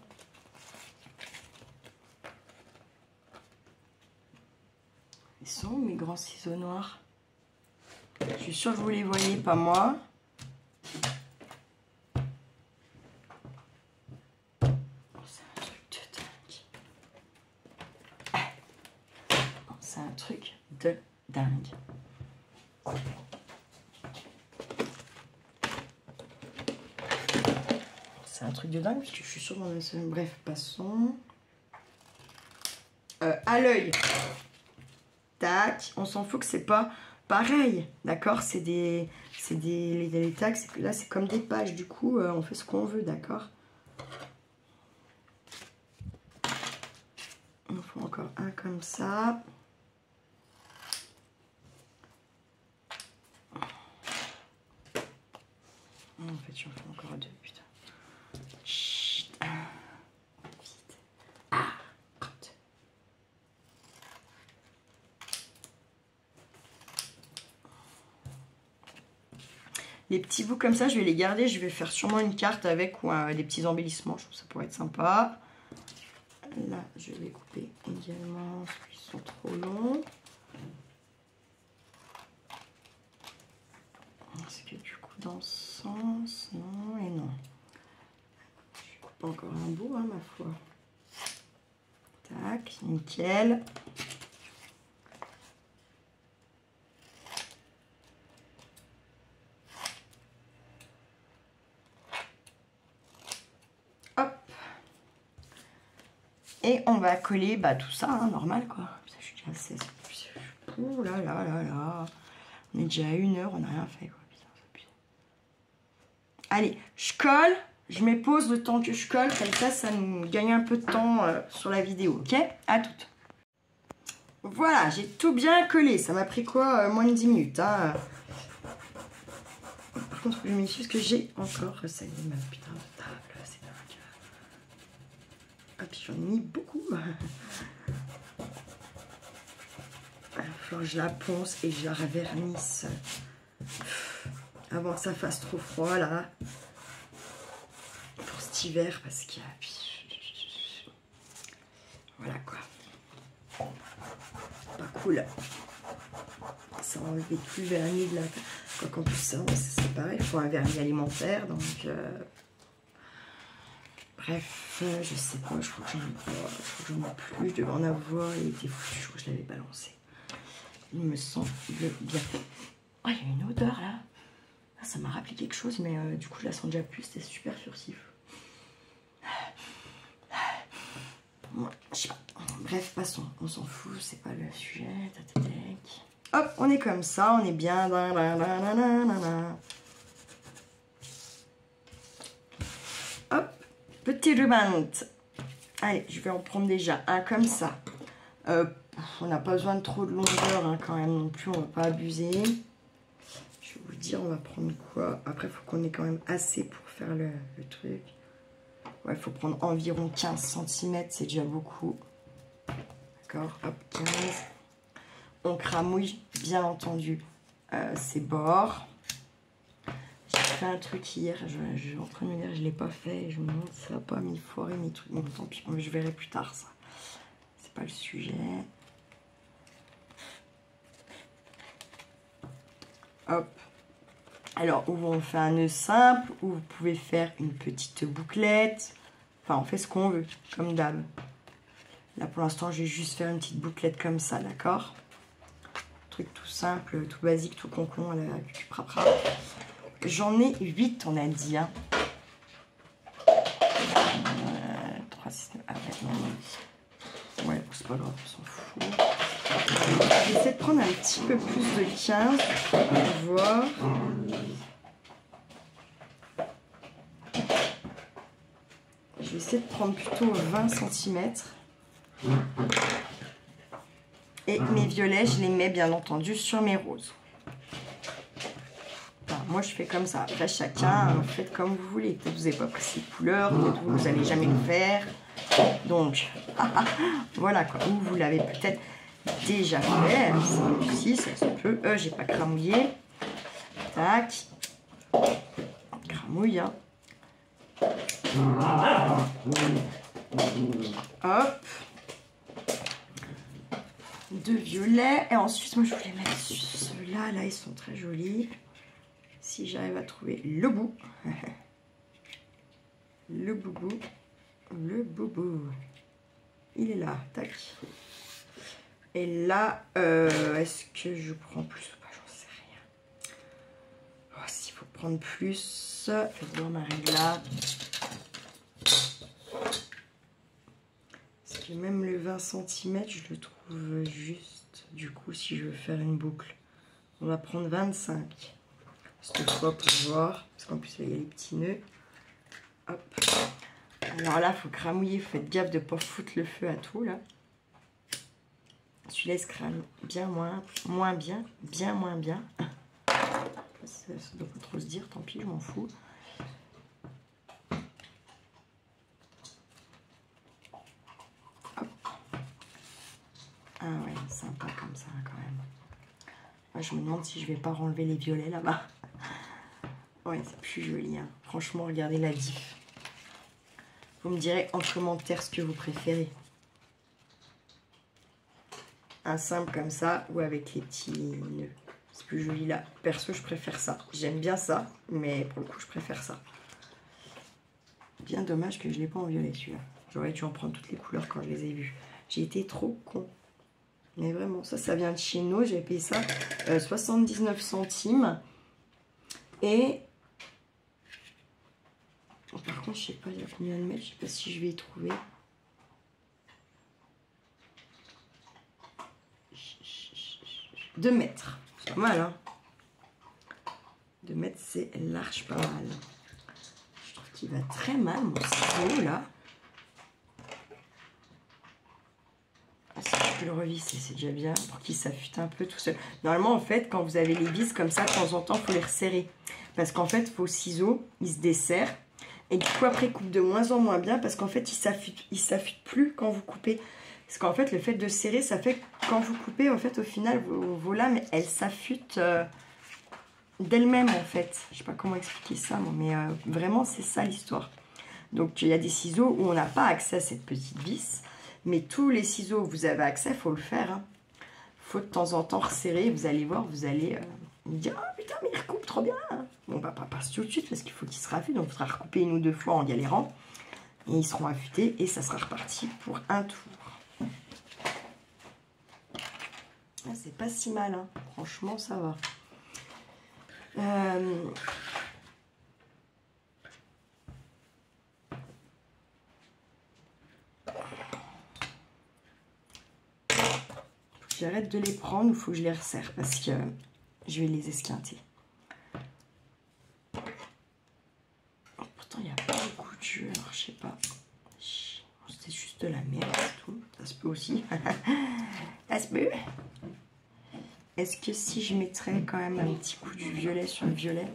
Ils sont où mes grands ciseaux noirs? Je suis sûre que vous les voyez, pas moi. C'est un truc de dingue. C'est un truc de dingue parce que je suis sûre qu'on a... Bref, passons. À l'œil. Tac. On s'en fout que c'est pas pareil. D'accord? C'est des... Les tags, là, c'est comme des pages. Du coup, on fait ce qu'on veut. D'accord? Il en faut encore un comme ça. En fait, j'en fais encore 2. Putain. Chut. Vite. Ah. Les petits bouts comme ça, je vais les garder. Je vais faire sûrement une carte avec ou des petits embellissements. Je trouve que ça pourrait être sympa. Là, je vais couper également parce qu'ils sont trop longs. Est-ce que du coup, dans ce sens, non et non. Je coupe encore un bout, hein, ma foi. Tac, nickel. Et on va coller tout ça, hein, normal quoi. Je suis déjà à 16. Ouh là là là là. On est déjà à 1 heure, on n'a rien fait quoi. Putain, allez, je colle. Je mets pause le temps que je colle. Comme ça nous gagne un peu de temps sur la vidéo. Ok? À toutes. Voilà, j'ai tout bien collé. Ça m'a pris quoi? Moins de 10 minutes. Hein. Par contre, je m'excuse que j'ai encore ça y est, ma putain de table. C'est dingue. Ah, puis j'en ai mis beaucoup. Il va falloir que je la ponce et que je la ravernisse avant que ça fasse trop froid là. Pour cet hiver, parce qu'il y a... Voilà quoi. Pas cool. Ça va enlever tout le vernis de la... Quoiqu'en plus ça, c'est pareil, il faut un vernis alimentaire, donc... Bref, je sais pas, je crois que j'en ai pas, je crois que j'en ai plus, je devais en avoir, il était foutu, je crois que je l'avais balancé. Il me semble bien. Oh, il y a une odeur là. Ah, ça m'a rappelé quelque chose, mais du coup je la sens déjà plus, c'était super furtif. Je sais pas. Bref, passons, on s'en fout, c'est pas le sujet. Hop, on est comme ça, on est bien. Hop, petit ruban. Allez, je vais en prendre déjà un comme ça. On n'a pas besoin de trop de longueur hein, quand même non plus, on va pas abuser. Je vais vous dire, on va prendre quoi. Après, il faut qu'on ait quand même assez pour faire le truc. Ouais, il faut prendre environ 15 cm, c'est déjà beaucoup. D'accord, hop, 15. On cramouille, bien entendu, ces bords. J'ai fait un truc hier, je suis en train de me dire, je ne l'ai pas fait. Je me demande si ça n'a pas mis foiré mes trucs. Bon, tant pis, je verrai plus tard ça. C'est pas le sujet. Hop. Alors, ou on fait un nœud simple, ou vous pouvez faire une petite bouclette. Enfin, on fait ce qu'on veut, comme d'hab. Là, pour l'instant, je vais juste faire une petite bouclette comme ça, d'accord? Truc tout simple, tout basique, tout concon à la cucupra. J'en ai 8, on a dit. Hein. 3, 6, 9, ah ouais, ouais, c'est pas grave, on s'en fout. Je vais essayer de prendre un petit peu plus de 15 pour voir. Je vais essayer de prendre plutôt 20 cm. Et mes violets, je les mets bien entendu sur mes roses. Enfin, moi, je fais comme ça. Après, chacun, faites comme vous voulez. Peut-être que vous n'avez pas pris ces couleurs, peut-être que vous n'allez jamais le faire. Donc, voilà quoi. Ou vous l'avez peut-être déjà fait. Ça aussi, ça se peut. J'ai pas cramouillé. Tac. Cramouille, hein. Hop. 2 violets. Et ensuite, moi, je voulais mettre ceux-là. Là, ils sont très jolis. Si j'arrive à trouver le bout. Le boubou. Le boubou. Il est là. Tac. Et là, est-ce que je prends plus ou pas? J'en sais rien. Oh, s'il faut prendre plus. Faites voir ma règle là. Parce que même le 20 cm, je le trouve juste. Du coup, si je veux faire une boucle, on va prendre 25. Cette fois pour voir. Parce qu'en plus, il y a les petits nœuds. Hop. Alors là, il faut cramouiller. Faites gaffe de ne pas foutre le feu à tout là. Celui-là, il se crame bien moins bien, bien moins bien. Ça doit pas trop se dire, tant pis, je m'en fous. Hop. Ah ouais, sympa comme ça quand même. Moi, je me demande si je vais pas renlever les violets là-bas. Ouais, c'est plus joli. Hein. Franchement, regardez la diff. Vous me direz en commentaire ce que vous préférez. Un simple comme ça ou avec les petits nœuds. C'est plus joli là. Perso, je préfère ça. J'aime bien ça, mais pour le coup, je préfère ça. Bien dommage que je ne l'ai pas en violet celui-là. J'aurais dû en prendre toutes les couleurs quand je les ai vues. J'ai été trop con. Mais vraiment, ça vient de chez nous. J'ai payé ça 79 centimes. Et par contre, je sais pas, il y a combien de mètres. Je sais pas si je vais y trouver. « 2 mètres. C'est pas mal, hein. 2 mètres, c'est large pas mal. Je trouve qu'il va très mal, mon ciseau, là. Ah, si je peux le revisser, c'est déjà bien, pour qu'il s'affûte un peu tout seul. Normalement, en fait, quand vous avez les vis comme ça, de temps en temps, il faut les resserrer. Parce qu'en fait, vos ciseaux, ils se desserrent. Et du coup, après, ils coupent de moins en moins bien, parce qu'en fait, ils s'affûtent plus quand vous coupez. Parce qu'en fait, le fait de serrer, ça fait que quand vous coupez, en fait, au final, vos lames, elles s'affûtent d'elles-mêmes, en fait. Je sais pas comment expliquer ça, moi, mais vraiment, c'est ça l'histoire. Donc, il y a des ciseaux où on n'a pas accès à cette petite vis. Mais tous les ciseaux où vous avez accès, il faut le faire. Hein. Faut de temps en temps resserrer. Vous allez voir, vous allez me dire « Ah, putain, mais il recoupe trop bien !» Bon, bah, pas tout de suite, parce qu'il faut qu'ils se raffûtent. Donc, il faudra recouper 1 ou 2 fois en galérant. Et ils seront affûtés et ça sera reparti pour un tour. Ah, c'est pas si mal, hein. Franchement, ça va. J'arrête de les prendre ou il faut que je les resserre parce que je vais les esquinter. Pourtant, il n'y a pas beaucoup de jus, alors je sais pas. C'est juste de la merde et tout. Ça se peut aussi. Ça se peut. Est-ce que si je mettrais quand même un petit coup du violet sur le violet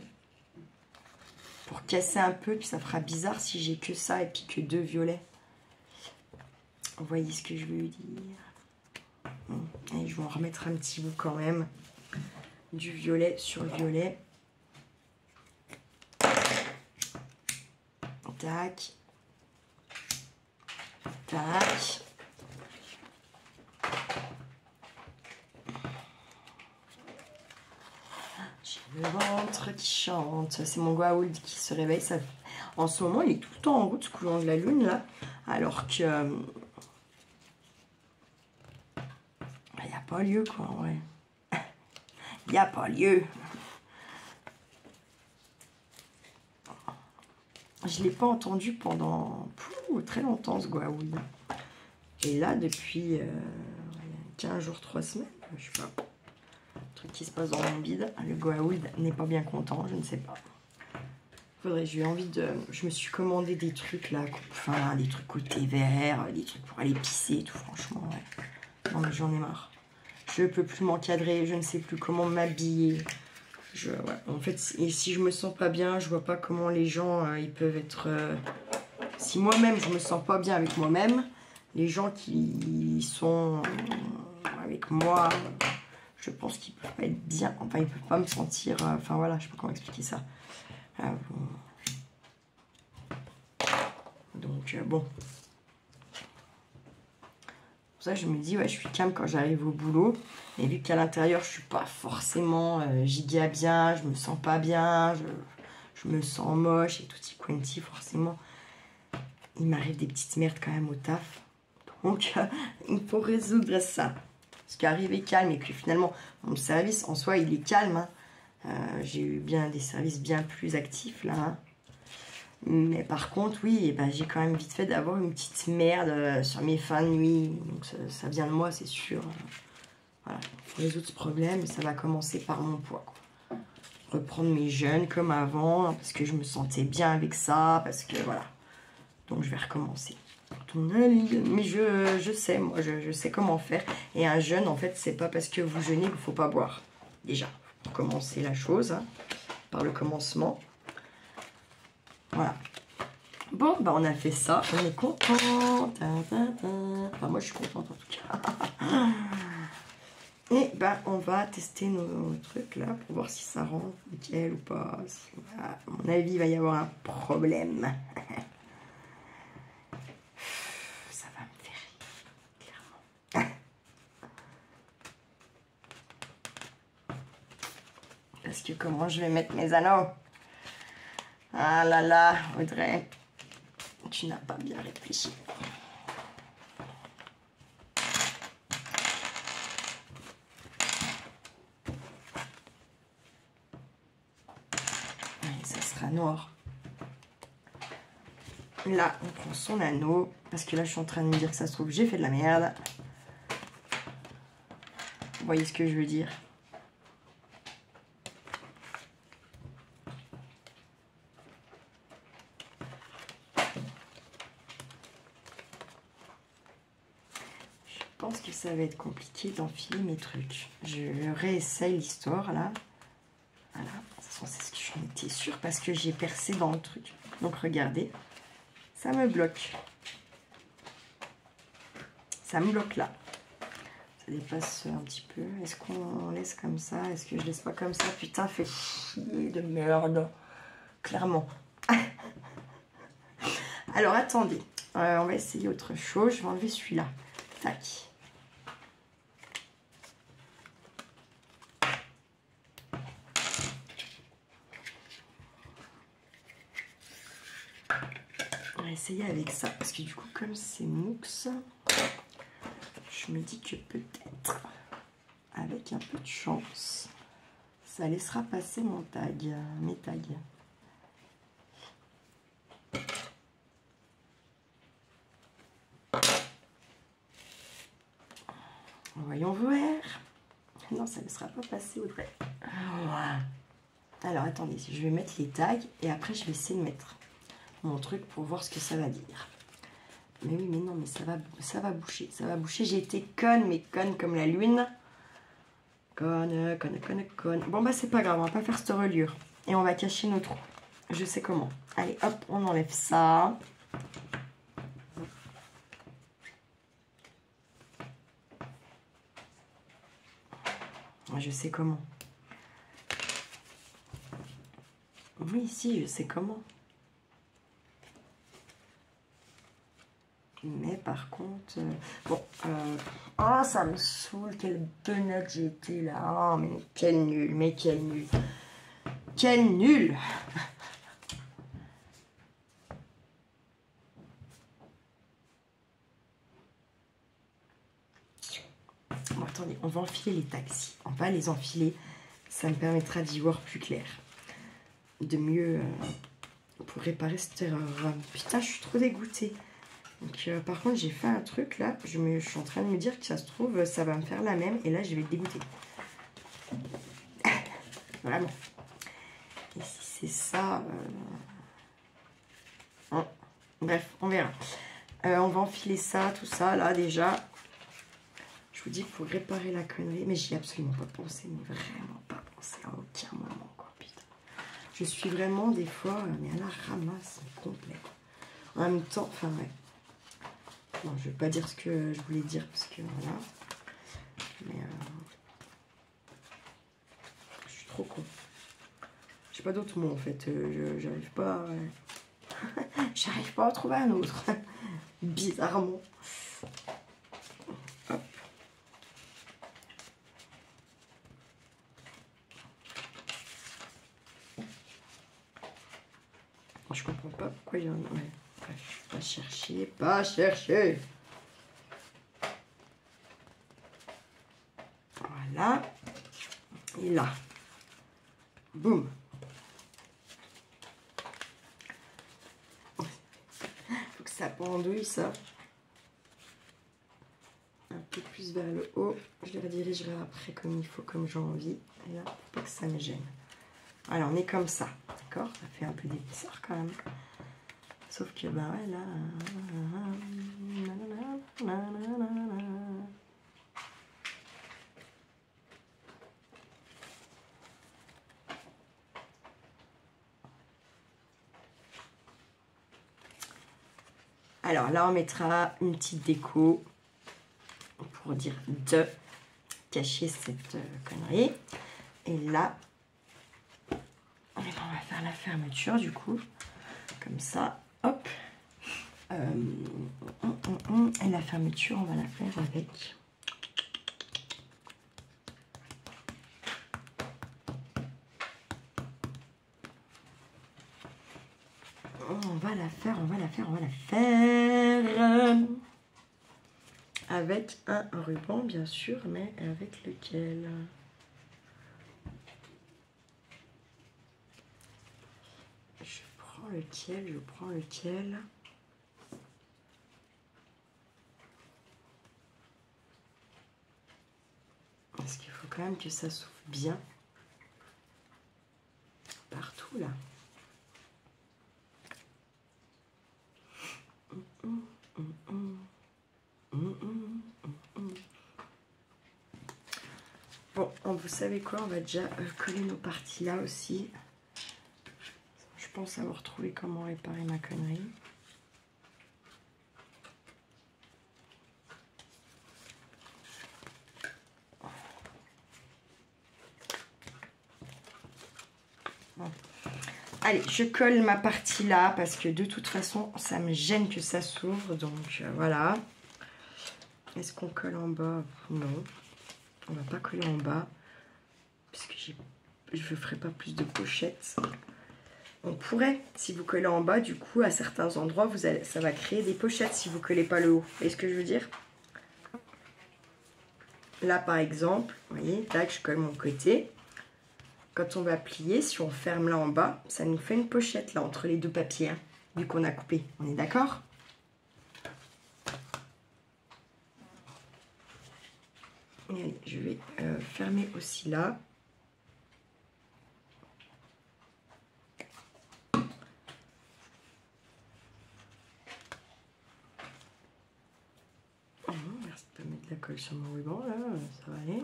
pour casser un peu, puis ça fera bizarre si j'ai que ça et puis que 2 violets. Vous voyez ce que je veux dire? Et je vais en remettre un petit bout quand même. Du violet sur le violet. Tac. Tac. J'ai le ventre qui chante. C'est mon Goa'uld qui se réveille. Ça... En ce moment, il est tout le temps en route, ce coulant de la lune, là. Alors que... il n'y a pas lieu, quoi, ouais. Il n'y a pas lieu. Je ne l'ai pas entendu pendant très longtemps, ce Goa'uld. Et là, depuis 15 jours, 3 semaines, je sais pas. Un truc qui se passe dans mon bide. Le Goa'uld n'est pas bien content, je ne sais pas. Faudrait, j'ai eu envie de... Je me suis commandé des trucs là, enfin, des trucs côté vert, des trucs pour aller pisser et tout, franchement, ouais. Non, mais j'en ai marre. Je ne peux plus m'encadrer, je ne sais plus comment m'habiller. Ouais. En fait, et si je me sens pas bien, je vois pas comment les gens, ils peuvent être... Si moi-même, je me sens pas bien avec moi-même, les gens qui sont avec moi, je pense qu'ils peuvent pas être bien. Enfin, ils peuvent pas me sentir... Enfin, voilà, je sais pas comment expliquer ça. Donc, bon. Pour ça, je me dis, ouais, je suis calme quand j'arrive au boulot. Et vu qu'à l'intérieur, je suis pas forcément giga bien, je me sens pas bien, je me sens moche et tutti quanti, forcément. Il m'arrive des petites merdes quand même au taf. Donc, il faut résoudre ça. Parce qu'arriver calme et que finalement, mon service en soi, il est calme. Hein. J'ai eu bien des services bien plus actifs là. Hein. Mais par contre, oui, eh ben, j'ai quand même vite fait d'avoir une petite merde sur mes fins de nuit. Donc ça vient de moi, c'est sûr. Voilà, il faut résoudre ce problème et ça va commencer par mon poids. Quoi. Reprendre mes jeûnes comme avant, parce que je me sentais bien avec ça, parce que voilà. Donc je vais recommencer. Mais je sais, moi, je sais comment faire. Et un jeûne, en fait, c'est pas parce que vous jeûnez qu'il ne faut pas boire. Déjà, pour commencer la chose, hein, par le commencement. Voilà. Bon, bah on a fait ça. On est content. Enfin, moi, je suis contente en tout cas. Et bah, on va tester nos trucs là pour voir si ça rentre nickel ou pas. À mon avis, il va y avoir un problème. Ça va me faire rire, clairement. Parce que comment je vais mettre mes anneaux? Ah là là, Audrey, tu n'as pas bien réfléchi. Et ça sera noir. Là, on prend son anneau. Parce que là, je suis en train de me dire que ça se trouve, j'ai fait de la merde. Vous voyez ce que je veux dire? Je pense que ça va être compliqué d'enfiler mes trucs. Je réessaye l'histoire là. Voilà, c'est ce que j'en étais sûre parce que j'ai percé dans le truc. Donc regardez, ça me bloque. Ça me bloque là. Ça dépasse un petit peu. Est-ce qu'on laisse comme ça? Est-ce que je laisse pas comme ça? Putain, fait chier de merde. Clairement. Alors attendez, on va essayer autre chose. Je vais enlever celui-là. Tac. On va essayer avec ça. Parce que du coup, comme c'est Moux, je me dis que peut-être, avec un peu de chance, Ça laissera passer mon tag, mes tags. Voyons voir. Non, ça ne laissera pas passer, Audrey. Alors, attendez, je vais mettre les tags et après, je vais essayer de mettre mon truc pour voir ce que ça va dire. Mais oui, mais non, mais ça va boucher. Ça va boucher. J'ai été conne, mais conne comme la lune. Conne. Bon, bah, c'est pas grave, on va pas faire cette reliure. Et on va cacher nos trous. Je sais comment. Allez, hop, on enlève ça. Je sais comment. Oui, si, je sais comment. Mais par contre... bon, oh, ça me saoule. Quelle benotte j'ai été là. Oh, mais quel nul, mais quel nul. Quel nul. Bon, attendez, on va enfiler les taxis. On va les enfiler. Ça me permettra d'y voir plus clair. De mieux pour réparer cette erreur. Putain, je suis trop dégoûtée. Donc, par contre, j'ai fait un truc là. Je suis en train de me dire que ça se trouve, ça va me faire la même. Et là, je vais être dégoûtée. Vraiment. Et si c'est ça... Bon. Bref, on verra. On va enfiler ça, tout ça, là, déjà. Je vous dis qu'il faut réparer la connerie. Mais j'y ai absolument pas pensé. Mais vraiment pas pensé à aucun moment, quoi. Putain. Je suis vraiment, des fois, mais à la ramasse complète. En même temps, enfin, ouais. Bon, je vais pas dire ce que je voulais dire, parce que, voilà. Mais, je suis trop con. J'ai pas d'autres mots, en fait. J'arrive pas... J'arrive pas à trouver un autre. Bizarrement. Hop. Je comprends pas pourquoi il y en a... Ouais. Bref, pas chercher, pas chercher. Voilà. Et là. Boum. Faut que ça pendouille, ça. Un peu plus vers le haut. Je les redirigerai après comme il faut, comme j'ai envie. Et là, faut pas que ça me gêne. Voilà, on est comme ça. D'accord? Ça fait un peu d'épaisseur quand même. Sauf que, bah ouais, là... Alors là, on mettra une petite déco pour dire de cacher cette connerie. Et là, on va faire la fermeture du coup. Comme ça, hop. Et la fermeture, on va la faire avec... On va la faire avec un ruban, bien sûr, mais avec lequel? Je prends lequel? Parce qu'il faut quand même que ça souffle bien partout, là. Bon, vous savez quoi, on va déjà coller nos parties là aussi. Je pense avoir trouvé comment réparer ma connerie. Bon. Allez, je colle ma partie là parce que de toute façon, ça me gêne que ça s'ouvre. Donc voilà. Est-ce qu'on colle en bas? Non. On va pas coller en bas. Puisque je ne ferai pas plus de pochettes. On pourrait, si vous collez en bas, du coup, à certains endroits, ça va créer des pochettes si vous ne collez pas le haut. Vous voyez ce que je veux dire? Là, par exemple, vous voyez, tac, je colle mon côté. quand on va plier, si on ferme là en bas, ça nous fait une pochette là entre les deux papiers, hein, vu qu'on a coupé. On est d'accord? Et allez, je vais fermer aussi là. Oh, merci de pas mettre la colle sur mon ruban là, ça va aller.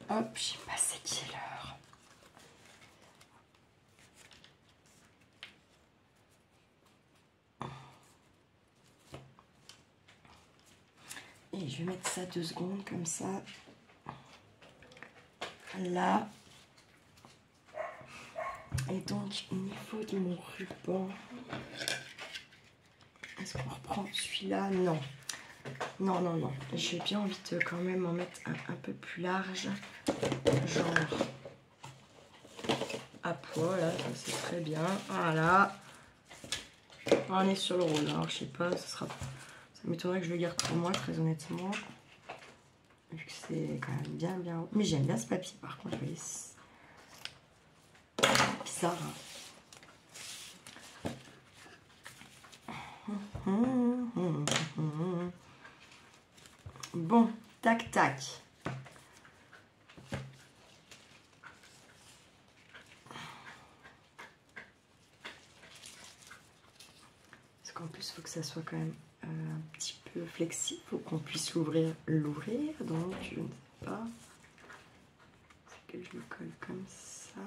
Hop, j'ai passé quelle heure? Et je vais mettre ça 2 secondes comme ça. Là. Et donc, au niveau de mon ruban, est-ce qu'on reprend celui-là? Non. Non, non, non. J'ai bien envie de quand même en mettre un peu plus large. Genre à poids, là, ça c'est très bien. Voilà. On est sur le rôle. Alors, je sais pas, ça m'étonnerait que je le garde pour moi, très honnêtement. Vu que c'est quand même bien, bien haut. Mais j'aime bien ce papier, par contre, je vais bizarre. Bon, tac, tac. Parce qu'en plus, il faut que ça soit quand même un petit peu flexible. Il faut qu'on puisse l'ouvrir. Donc, je ne sais pas. C'est que je le colle comme ça.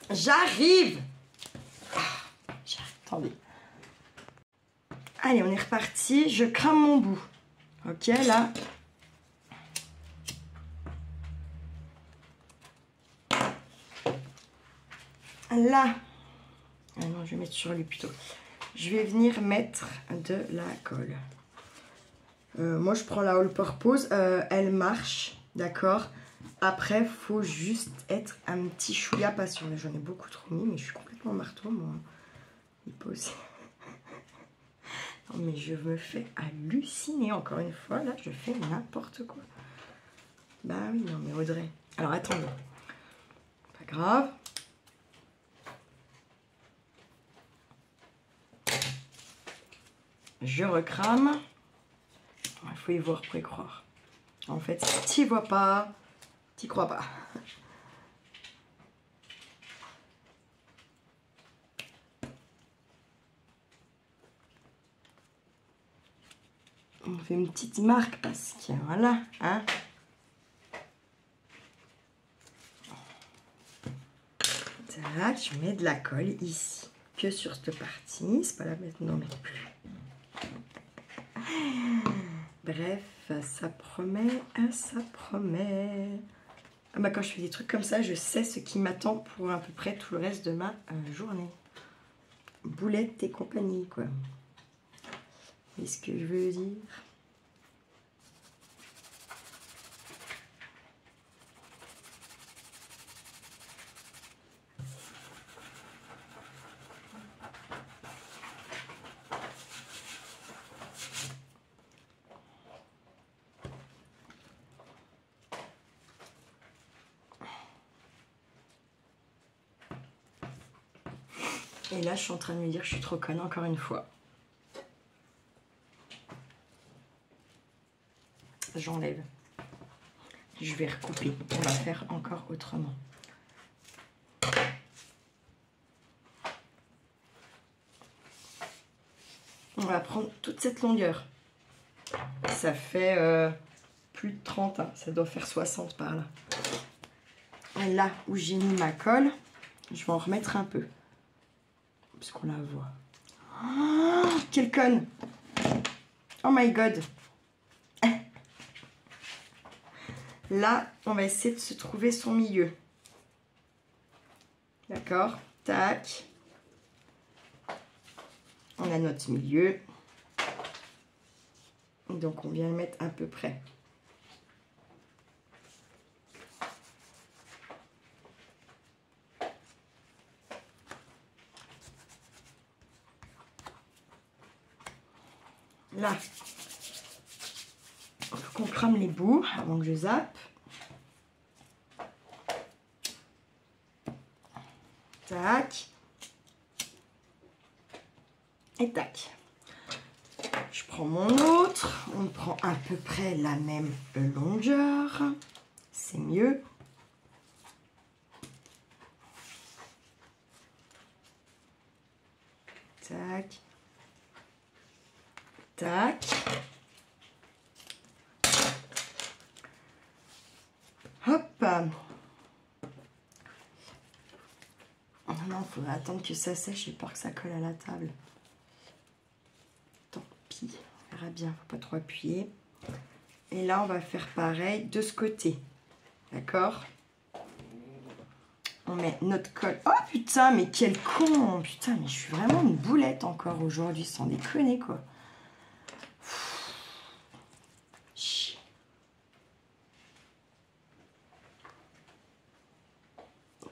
J'arrive! Attendez. Allez, on est reparti. Je crame mon bout. Ok, là. Là. Ah non, je vais mettre sur lui plutôt. Je vais venir mettre de la colle. Moi, je prends la All Purpose. Elle marche, d'accord. Après, il faut juste être un petit chouïa patient. J'en ai beaucoup trop mis, mais je suis complètement marteau, moi. Il peut aussi... Non, mais je me fais halluciner. Encore une fois, là, je fais n'importe quoi. Bah oui, non, mais Audrey. Alors, attendez. Pas grave. Je recrame. Il faut y voir pour y croire. En fait, si tu y vois pas, tu crois pas. On fait une petite marque parce que voilà, hein. Tac, je mets de la colle ici, que sur cette partie. C'est pas là maintenant, mais plus. Bref, ça promet, ça promet. Ah bah quand je fais des trucs comme ça, je sais ce qui m'attend pour à peu près tout le reste de ma journée. Boulette et compagnie, quoi. Est-ce que je veux dire? Et là, je suis en train de me dire que je suis trop conne encore une fois. J'enlève. Je vais recouper. On va faire encore autrement. On va prendre toute cette longueur. Ça fait plus de 30. Hein. Ça doit faire 60 par là. Et là où j'ai mis ma colle, je vais en remettre un peu. Puisqu'on la voit. Oh, quelle conne! Oh my god! Là, on va essayer de se trouver son milieu. D'accord? Tac. On a notre milieu. Donc, on vient le mettre à peu près. Là. Il faut qu'on crame les bouts avant que je zappe. Tac. Et tac. Je prends mon autre. On prend à peu près la même longueur. C'est mieux. Tac. Tac. Hop. Non, il faudra attendre que ça sèche. J'ai peur que ça colle à la table. Tant pis. On verra bien. Faut pas trop appuyer. Et là, on va faire pareil de ce côté. D'accord? On met notre colle. Oh putain, mais quel con! Putain, mais je suis vraiment une boulette encore aujourd'hui, sans déconner, quoi. Chier.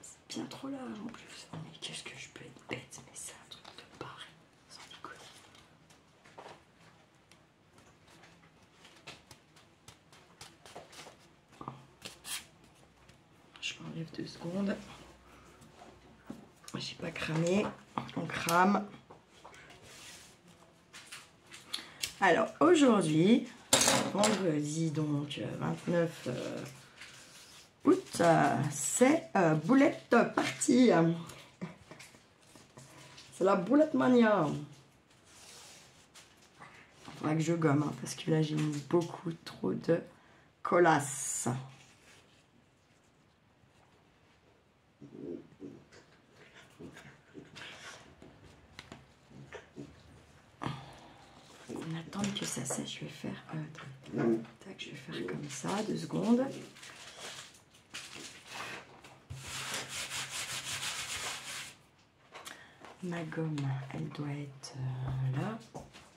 C'est bien trop large en plus. Oh, mais qu'est-ce que je peux être bête? Mais c'est un truc de barre. Sans déconner. Je m'enlève 2 secondes. J'ai pas cramé. On crame. Alors aujourd'hui, vendredi donc 29 août, c'est boulette partie. C'est la boulette mania. Il faudra que je gomme hein, parce que là j'ai mis beaucoup trop de collasse. On attend que ça sèche. Je vais faire tac, je vais faire comme ça 2 secondes. Ma gomme, elle doit être là.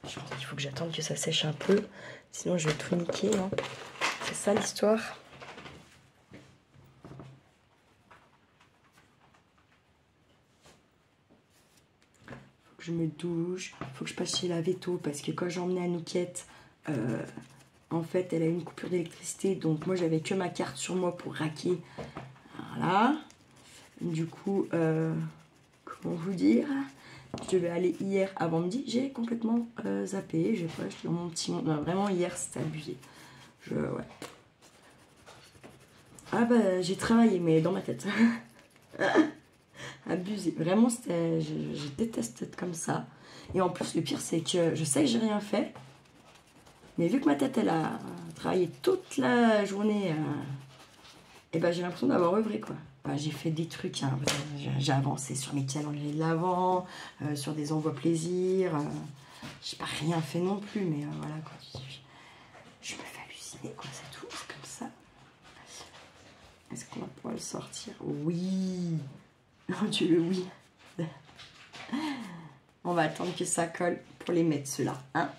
Je pense qu'il faut que j'attende que ça sèche un peu, sinon je vais tout niquer. Hein. C'est ça l'histoire. Je me douche, faut que je passe chez la Veto parce que quand j'ai emmené Anouquette, en fait elle a eu une coupure d'électricité, donc moi j'avais que ma carte sur moi pour raquer. Voilà. Du coup, comment vous dire, je devais aller hier avant midi, j'ai complètement zappé, j'ai pas acheté mon petit monde. Non, vraiment hier c'était abusé. Ouais. Ah bah j'ai travaillé mais dans ma tête. Abusé. Vraiment, c'était, je déteste être comme ça. Et en plus, le pire, c'est que je sais que j'ai rien fait. Mais vu que ma tête, elle a travaillé toute la journée, et ben, j'ai l'impression d'avoir œuvré, quoi. Ben, j'ai fait des trucs, hein. J'ai avancé sur mes calendriers de l'Avent, sur des envois plaisir. J'ai pas rien fait non plus, mais voilà, quoi. Je me fais halluciner, quoi, c'est tout. C'est comme ça. Est-ce qu'on va pouvoir le sortir? Oui. Mon Dieu, oui. On va attendre que ça colle pour les mettre ceux-là. Hein.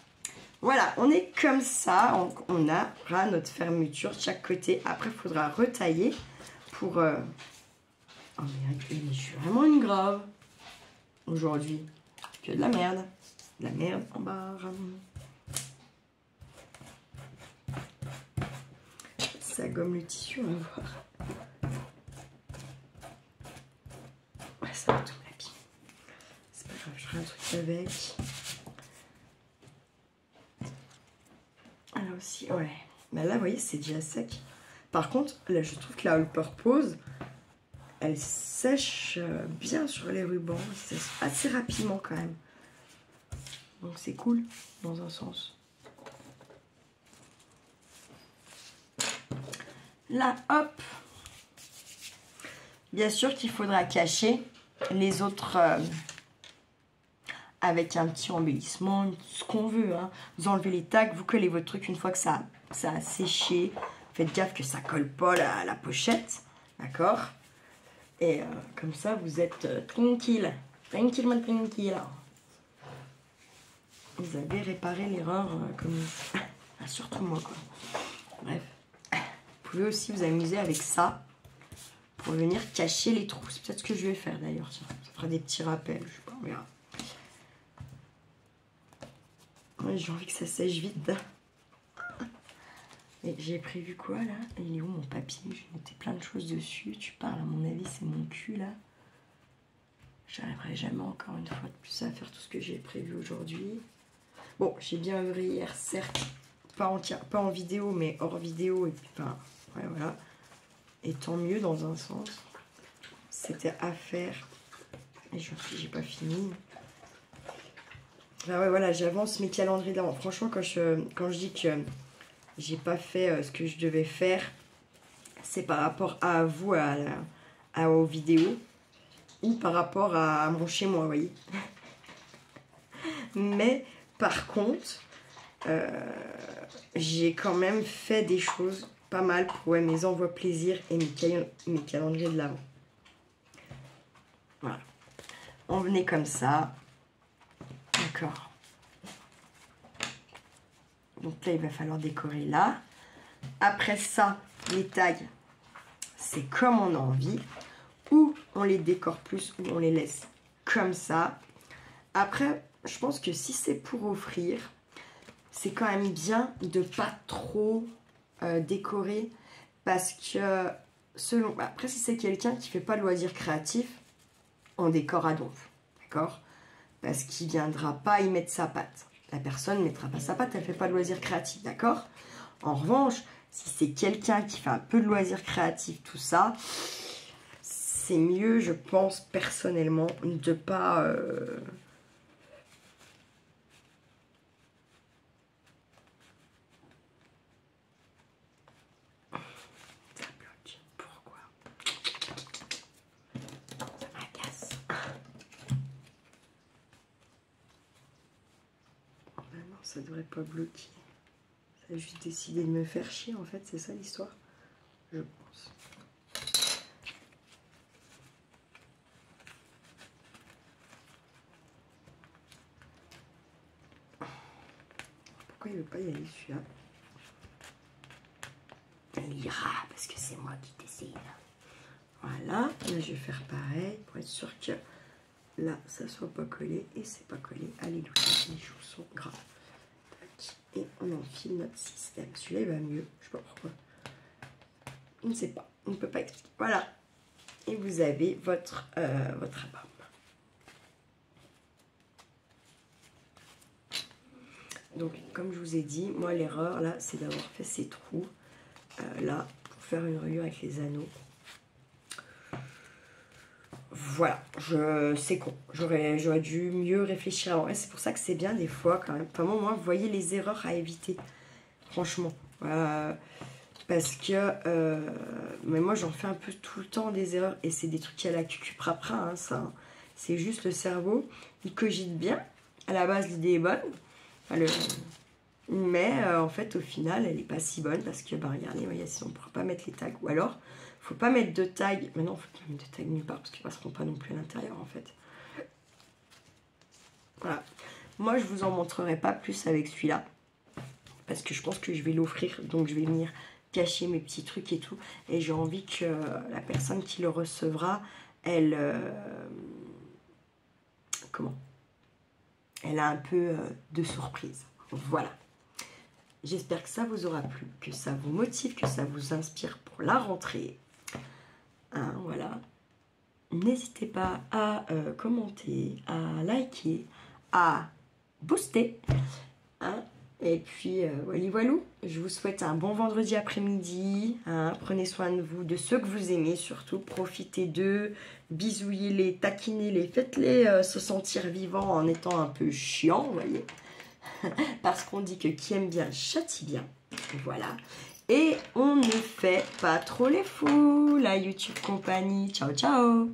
Voilà, on est comme ça. On aura notre fermeture de chaque côté. Après, il faudra retailler pour... Oh mais je suis vraiment une grave aujourd'hui. Que de la merde. De la merde en barre. Ça gomme le tissu, on va voir. Ça va tout l'habiller. C'est pas grave, je ferai un truc avec. Là aussi, ouais. Mais là, vous voyez, c'est déjà sec. Par contre, là, je trouve que la All Purpose, elle sèche bien sur les rubans. C'est assez rapidement quand même. Donc c'est cool, dans un sens. Là, hop. Bien sûr qu'il faudra cacher les autres avec un petit embellissement, ce qu'on veut. Hein. Vous enlevez les tags, vous collez votre truc une fois que ça a séché. Faites gaffe que ça colle pas à la pochette. D'accord? Et comme ça, vous êtes tranquille. Tranquillement tranquille. Vous avez réparé l'erreur comme... surtout moi, quoi. Bref. Vous pouvez aussi vous amuser avec ça. Pour venir cacher les trous. C'est peut-être ce que je vais faire d'ailleurs. Ça fera des petits rappels. Je sais pas, on verra. Ouais, j'ai envie que ça sèche vite. Et j'ai prévu quoi là? Il est où mon papier? J'ai noté plein de choses dessus. Tu parles, à mon avis, c'est mon cul là. J'arriverai jamais encore une fois de plus à faire tout ce que j'ai prévu aujourd'hui. Bon, j'ai bien œuvré hier, certes, pas en vidéo, mais hors vidéo. Et puis, enfin, ouais, voilà. Et tant mieux dans un sens. C'était à faire. Et j'ai pas fini. Ah ouais, voilà, j'avance mes calendriers d'avant. Franchement, quand je dis que j'ai pas fait ce que je devais faire, c'est par rapport à vous, aux vidéos, ou par rapport à mon chez moi, vous voyez. Mais par contre, j'ai quand même fait des choses pas mal pour mes envois plaisir et mes calendriers de l'avant. Voilà. On venait comme ça. D'accord. Donc là, il va falloir décorer là. Après ça, les tags, c'est comme on a envie. Ou on les décore plus, ou on les laisse comme ça. Après, je pense que si c'est pour offrir, c'est quand même bien de pas trop décorer. Parce que, après, si c'est quelqu'un qui fait pas de loisirs créatifs, on décore à donf. D'accord? Parce qu'il ne viendra pas y mettre sa patte. La personne ne mettra pas sa patte, elle ne fait pas de loisirs créatifs, d'accord? En revanche, si c'est quelqu'un qui fait un peu de loisirs créatifs, tout ça, c'est mieux, je pense, personnellement, de pas... Ça bloque. Pourquoi? Ça m'agace. Non, ça devrait pas bloquer. Ça a juste décidé de me faire chier, en fait, c'est ça l'histoire, je pense. Pourquoi il veut pas y aller celui-là? Il ira, parce que c'est moi qui décide. Voilà, là je vais faire pareil pour être sûr que là ça soit pas collé et c'est pas collé. Alléluia, les choses sont graves. Et on enfile notre système. Celui-là il va mieux, je sais pas pourquoi. On ne sait pas, on ne peut pas expliquer. Voilà, et vous avez votre album. Donc comme je vous ai dit, moi l'erreur là c'est d'avoir fait ces trous là pour faire une rayure avec les anneaux. Voilà, c'est con. J'aurais dû mieux réfléchir avant. Et c'est pour ça que c'est bien des fois quand même. Enfin, moi, vous voyez les erreurs à éviter. Franchement. Parce que... mais moi, j'en fais un peu tout le temps des erreurs. Et c'est des trucs qui a la cucuprapra, hein, ça. C'est juste le cerveau. Il cogite bien. À la base, l'idée est bonne. Enfin, mais en fait, au final, elle n'est pas si bonne. Parce que, bah, regardez, voyez, si on ne pourra pas mettre les tags. Ou alors... Faut pas mettre de tag. Mais non, faut pas mettre de tag nulle part parce qu'ils passeront pas non plus à l'intérieur en fait. Voilà. Moi, je vous en montrerai pas plus avec celui-là parce que je pense que je vais l'offrir. Donc, je vais venir cacher mes petits trucs et tout. Et j'ai envie que la personne qui le recevra, elle... comment? Elle a un peu de surprise. Voilà. J'espère que ça vous aura plu, que ça vous motive, que ça vous inspire pour la rentrée. Hein, voilà. N'hésitez pas à commenter, à liker, à booster. Hein, et puis, voilà. Je vous souhaite un bon vendredi après-midi. Hein, prenez soin de vous, de ceux que vous aimez surtout. Profitez d'eux. Bisouillez-les, taquinez-les. Faites-les se sentir vivants en étant un peu chiants, vous voyez. Parce qu'on dit que qui aime bien châtie bien. Voilà. Et on ne fait pas trop les fous, la YouTube compagnie. Ciao, ciao!